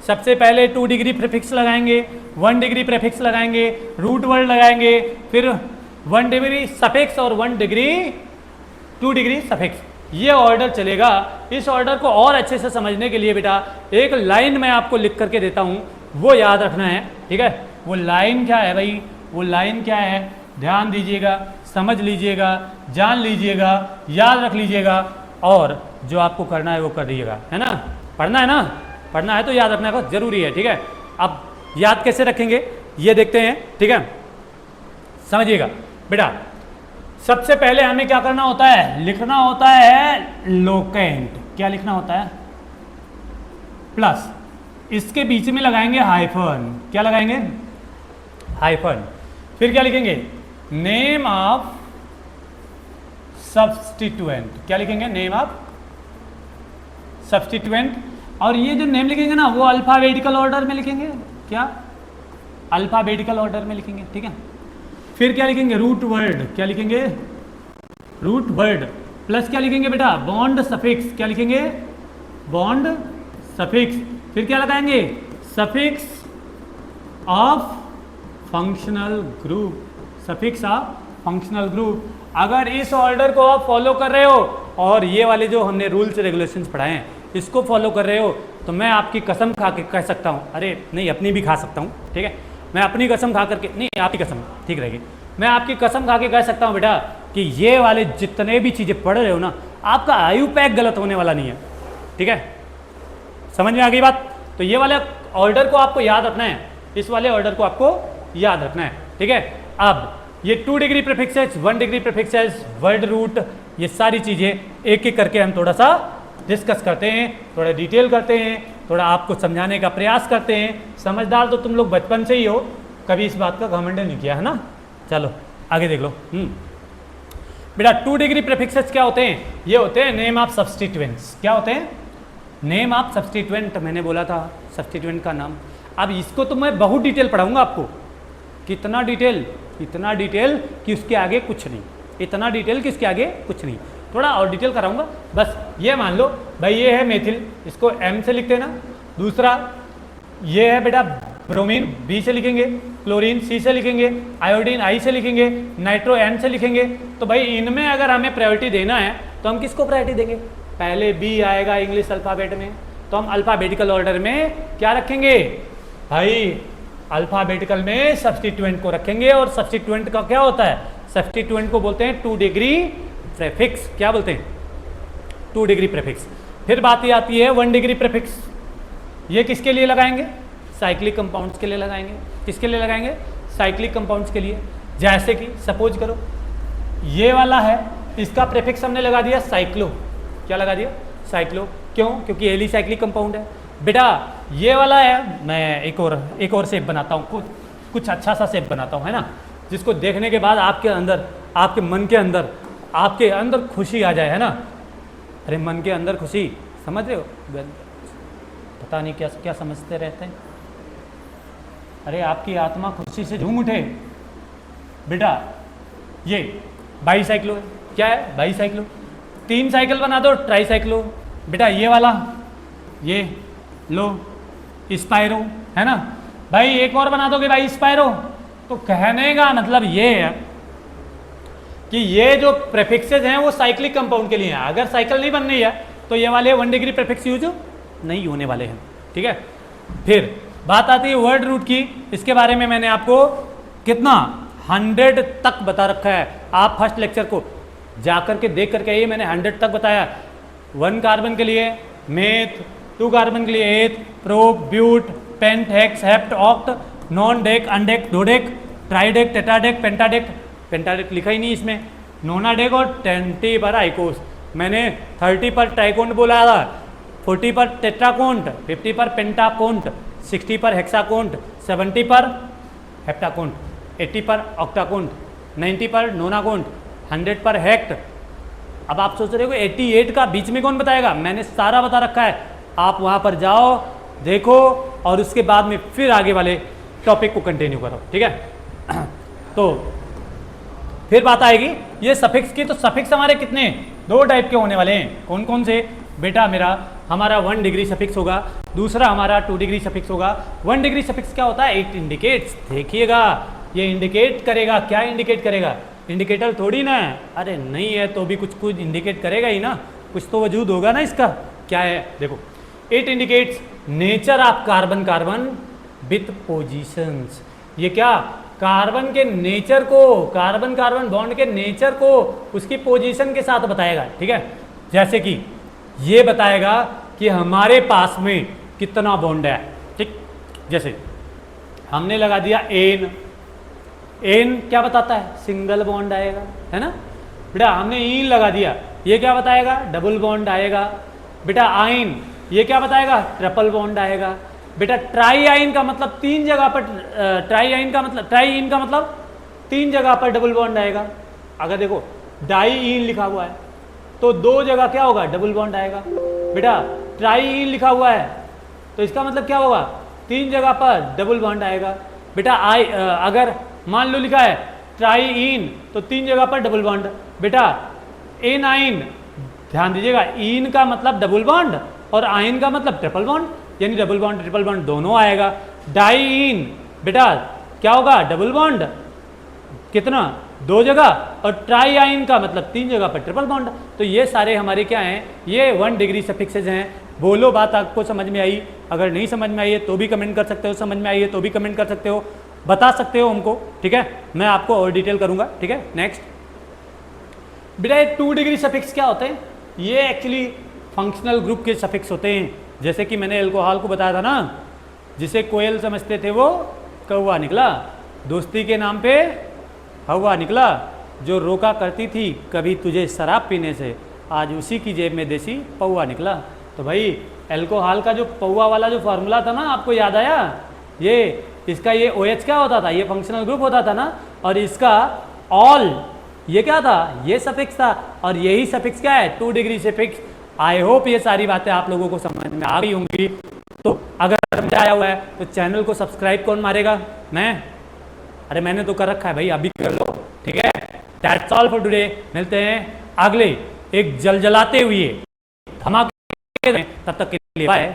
सबसे पहले 2 डिग्री प्रीफिक्स लगाएंगे, 1 डिग्री प्रीफिक्स लगाएंगे, रूट वर्ड लगाएंगे, फिर 1 डिग्री सफिक्स और 1 डिग्री 2 डिग्री सफिक्स, ये ऑर्डर चलेगा। इस ऑर्डर को और अच्छे से समझने के लिए बेटा एक लाइन मैं आपको लिख करके देता हूँ, वो याद रखना है, ठीक है। वो लाइन क्या है भाई, वो लाइन क्या है, ध्यान दीजिएगा, समझ लीजिएगा, जान लीजिएगा, याद रख लीजिएगा, और जो आपको करना है वो कर दीजिएगा, है ना। पढ़ना है ना, पढ़ना है तो याद रखना बहुत जरूरी है, ठीक है। अब याद कैसे रखेंगे ये देखते हैं, ठीक है। समझिएगा बेटा, सबसे पहले हमें क्या करना होता है, लिखना होता है लोकेंट। क्या लिखना होता है, प्लस इसके बीच में लगाएंगे हाइफन। क्या लगाएंगे, हाइफन। फिर क्या लिखेंगे, नेम ऑफ सब्स्टिट्यूएंट। क्या लिखेंगे, नेम ऑफ सब्स्टिट्यूएंट। और ये जो नेम लिखेंगे ना, वो अल्फाबेटिकल ऑर्डर में लिखेंगे। क्या, अल्फाबेटिकल ऑर्डर में लिखेंगे, ठीक है। फिर क्या लिखेंगे, रूट वर्ड। क्या लिखेंगे, रूट वर्ड। प्लस क्या लिखेंगे बेटा, बॉन्ड सफिक्स। क्या लिखेंगे, बॉन्ड सफिक्स। फिर क्या लगाएंगे, suffix of functional group, suffix of functional group. अगर इस ऑर्डर को आप फॉलो कर रहे हो और ये वाले जो हमने रूल्स रेगुलेशंस पढ़ाए हैं इसको फॉलो कर रहे हो, तो मैं आपकी कसम खा के कह सकता हूँ, अरे नहीं अपनी भी खा सकता हूँ, ठीक है। मैं अपनी कसम खा करके, नहीं आपकी कसम ठीक रहेगी, मैं आपकी कसम खा के कह सकता हूँ बेटा कि ये वाले जितने भी चीज़ें पढ़ रहे हो ना, आपका आयु पैक गलत होने वाला नहीं है, ठीक है। समझ में आ गई बात। तो ये वाले ऑर्डर को आपको याद रखना है, इस वाले ऑर्डर को आपको याद रखना है, ठीक है। अब ये 2 degree prefixes, 1 degree prefixes, word root, ये सारी चीज़ें एक एक करके हम थोड़ा सा डिस्कस करते हैं, थोड़ा डिटेल करते हैं, थोड़ा आपको समझाने का प्रयास करते हैं। समझदार तो तुम लोग बचपन से ही हो, कभी इस बात का घमंड नहीं किया है ना। चलो आगे देख लो। बेटा 2 डिग्री प्रीफिक्सेस क्या होते हैं? ये होते हैं नेम ऑफ सब्स्टिट्यूएंट्स। क्या होते हैं? Name of substituent. मैंने बोला था सब्स्टिट्यूएंट का नाम। अब इसको तो मैं बहुत डिटेल पढ़ाऊंगा आपको। कितना डिटेल? इतना डिटेल कि उसके आगे कुछ नहीं। इतना डिटेल कि इसके आगे कुछ नहीं। थोड़ा और डिटेल कराऊंगा। बस ये मान लो भाई ये है मेथिल, इसको M से लिखते हैं ना। दूसरा ये है बेटा ब्रोमीन, B से लिखेंगे। क्लोरीन C से लिखेंगे। आयोडीन I से लिखेंगे। नाइट्रो N से लिखेंगे। तो भाई इनमें अगर हमें प्रायोरिटी देना है तो हम किसको प्रायोरिटी देंगे? पहले B आएगा इंग्लिश अल्फ़ाबेट में, तो हम अल्फ़ाबेटिकल ऑर्डर में क्या रखेंगे भाई? अल्फ़ाबेटिकल में सब्स्टिट्यूएंट को रखेंगे। और सब्स्टिट्यूएंट का क्या होता है? सब्स्टिट्यूएंट को बोलते हैं 2 डिग्री प्रीफिक्स। क्या बोलते हैं? 2 डिग्री प्रीफिक्स। फिर बात ये आती है 1 डिग्री प्रीफिक्स। ये किसके लिए लगाएंगे? साइक्लिक कंपाउंड्स के लिए लगाएंगे। किसके लिए लगाएंगे? साइक्लिक कंपाउंड्स के लिए। जैसे कि सपोज करो ये वाला है, इसका प्रीफिक्स हमने लगा दिया साइक्लो। क्या लगा दिया? साइक्लो। क्यों? क्योंकि एलिसाइक्लिक कंपाउंड है। बेटा ये वाला है, मैं एक और शेप बनाता हूँ, कुछ अच्छा सा शेप बनाता हूँ, है ना, जिसको देखने के बाद आपके अंदर, आपके मन के अंदर, आपके अंदर खुशी आ जाए, है ना। अरे मन के अंदर खुशी, समझ रहे हो? पता नहीं क्या क्या समझते रहते हैं। अरे आपकी आत्मा खुशी से झूम उठे। बेटा ये बाईसाइक्लो है। क्या है? बाईसाइक्लो। 3 साइकिल बना दो, ट्राईसाइक्लो। बेटा ये वाला, ये लो स्पायरो, है ना भाई। एक और बना दोगे भाई स्पायरो। तो कहने का मतलब ये है कि ये जो प्रीफिक्सेस हैं वो साइक्लिक कंपाउंड के लिए हैं। अगर साइकिल नहीं बन रही है तो ये वाले 1 डिग्री प्रीफिक्स यूज नहीं होने वाले हैं। ठीक है। फिर बात आती है वर्ड रूट की। इसके बारे में मैंने आपको कितना 100 तक बता रखा है। आप फर्स्ट लेक्चर को जाकर के देख करके आइए, मैंने 100 तक बताया। 1 कार्बन के लिए मेथ, 2 कार्बन के लिए eth, prop, but, pent, hex, hept, oct, non dec, undec, dodec, tridec, tetradec, pentadec. Pentadec लिखा ही नहीं इसमें। नोनाडेक और 20 पर आइकोस। मैंने 30 पर ट्राइकोंट बोला था, 40 पर टेट्राकोंट, 50 पर पेंटाकोंट, 60 पर हेक्साकोंट, 70 पर हेप्टाकोंट, 80 पर ऑक्टाकोंट, 90 पर नोनाकोंट, 100 पर हेक्ट। अब आप सोच रहे हो 88 का बीच में कौन बताएगा? मैंने सारा बता रखा है। आप वहाँ पर जाओ, देखो और उसके बाद में फिर आगे वाले टॉपिक को कंटिन्यू करो। ठीक है। तो फिर बात आएगी ये सफिक्स की। तो सफिक्स हमारे कितने? 2 टाइप के होने वाले हैं। कौन कौन से? बेटा हमारा 1 डिग्री सफिक्स होगा, दूसरा हमारा 2 डिग्री सफिक्स होगा। 1 डिग्री सफिक्स क्या होता है? It indicates. देखिएगा ये इंडिकेट करेगा। क्या इंडिकेट करेगा? इंडिकेटर थोड़ी ना है। अरे नहीं है तो भी कुछ इंडिकेट करेगा ही ना, कुछ तो वजूद होगा ना इसका। क्या है? देखो, it indicates nature of carbon with positions. ये क्या? कार्बन के नेचर को, कार्बन बॉन्ड के नेचर को उसकी पोजीशन के साथ बताएगा। ठीक है। जैसे कि ये बताएगा कि हमारे पास में कितना बॉन्ड है। ठीक, जैसे हमने लगा दिया एन। एन क्या बताता है? सिंगल बॉन्ड आएगा, है ना बेटा। हमने ईन लगा दिया, ये क्या बताएगा? डबल बॉन्ड आएगा। बेटा आइन, ये क्या बताएगा? ट्रिपल बॉन्ड आएगा। बेटा ट्राई आइन का मतलब 3 जगह पर, ट्राई इन का मतलब 3 जगह पर डबल बॉन्ड आएगा। अगर देखो डाई इन लिखा हुआ है तो 2 जगह क्या होगा? डबल बॉन्ड आएगा। बेटा ट्राई इन लिखा हुआ है तो इसका मतलब क्या होगा? 3 जगह पर डबल बॉन्ड आएगा। बेटा अगर मान लो लिखा है ट्राई इन तो 3 जगह पर डबल बॉन्ड। बेटा एन आइन, ध्यान दीजिएगा, इन का मतलब डबल बॉन्ड और आइन का मतलब ट्रिपल बॉन्ड, यानी डबल बॉन्ड ट्रिपल बॉन्ड दोनों आएगा। डाई इन बेटा क्या होगा? डबल बॉन्ड, कितना? 2 जगह, और ट्राई आइन का मतलब 3 जगह पर ट्रिपल बॉन्ड। तो ये सारे हमारे क्या हैं? ये 1 डिग्री सफिक्सेज हैं। बोलो बात आपको समझ में आई? अगर नहीं समझ में आई है तो भी कमेंट कर सकते हो, समझ में आई है तो भी कमेंट कर सकते हो, बता सकते हो हमको। ठीक है, मैं आपको और डिटेल करूंगा। ठीक है। नेक्स्ट बेटा 2 डिग्री सफिक्स क्या होते हैं? ये एक्चुअली फंक्शनल ग्रुप के सफिक्स होते हैं। जैसे कि मैंने अल्कोहल को बताया था ना, जिसे कोयल समझते थे वो कौवा निकला, दोस्ती के नाम पे हवा निकला, जो रोका करती थी कभी तुझे शराब पीने से, आज उसी की जेब में देसी पौवा निकला। तो भाई अल्कोहल का जो पौवा वाला जो फार्मूला था ना, आपको याद आया? ये इसका ये OH क्या होता था, ये फंक्शनल ग्रुप होता था ना, और इसका ऑल ये क्या था, ये सफिक्स था, और यही सफिक्स क्या है 2 डिग्री सफिक्स। आई होप ये सारी बातें आप लोगों को समझ में आ गई होंगी। तो अगर मजा आया हुआ है तो चैनल को सब्सक्राइब कौन मारेगा, मैं, अरे मैंने तो कर रखा है भाई, अभी कर लो, ठीक है। दैट्स ऑल फॉर टुडे, मिलते हैं अगले एक जलजलाते हुए धमाके में, तब तक के लिए बाय।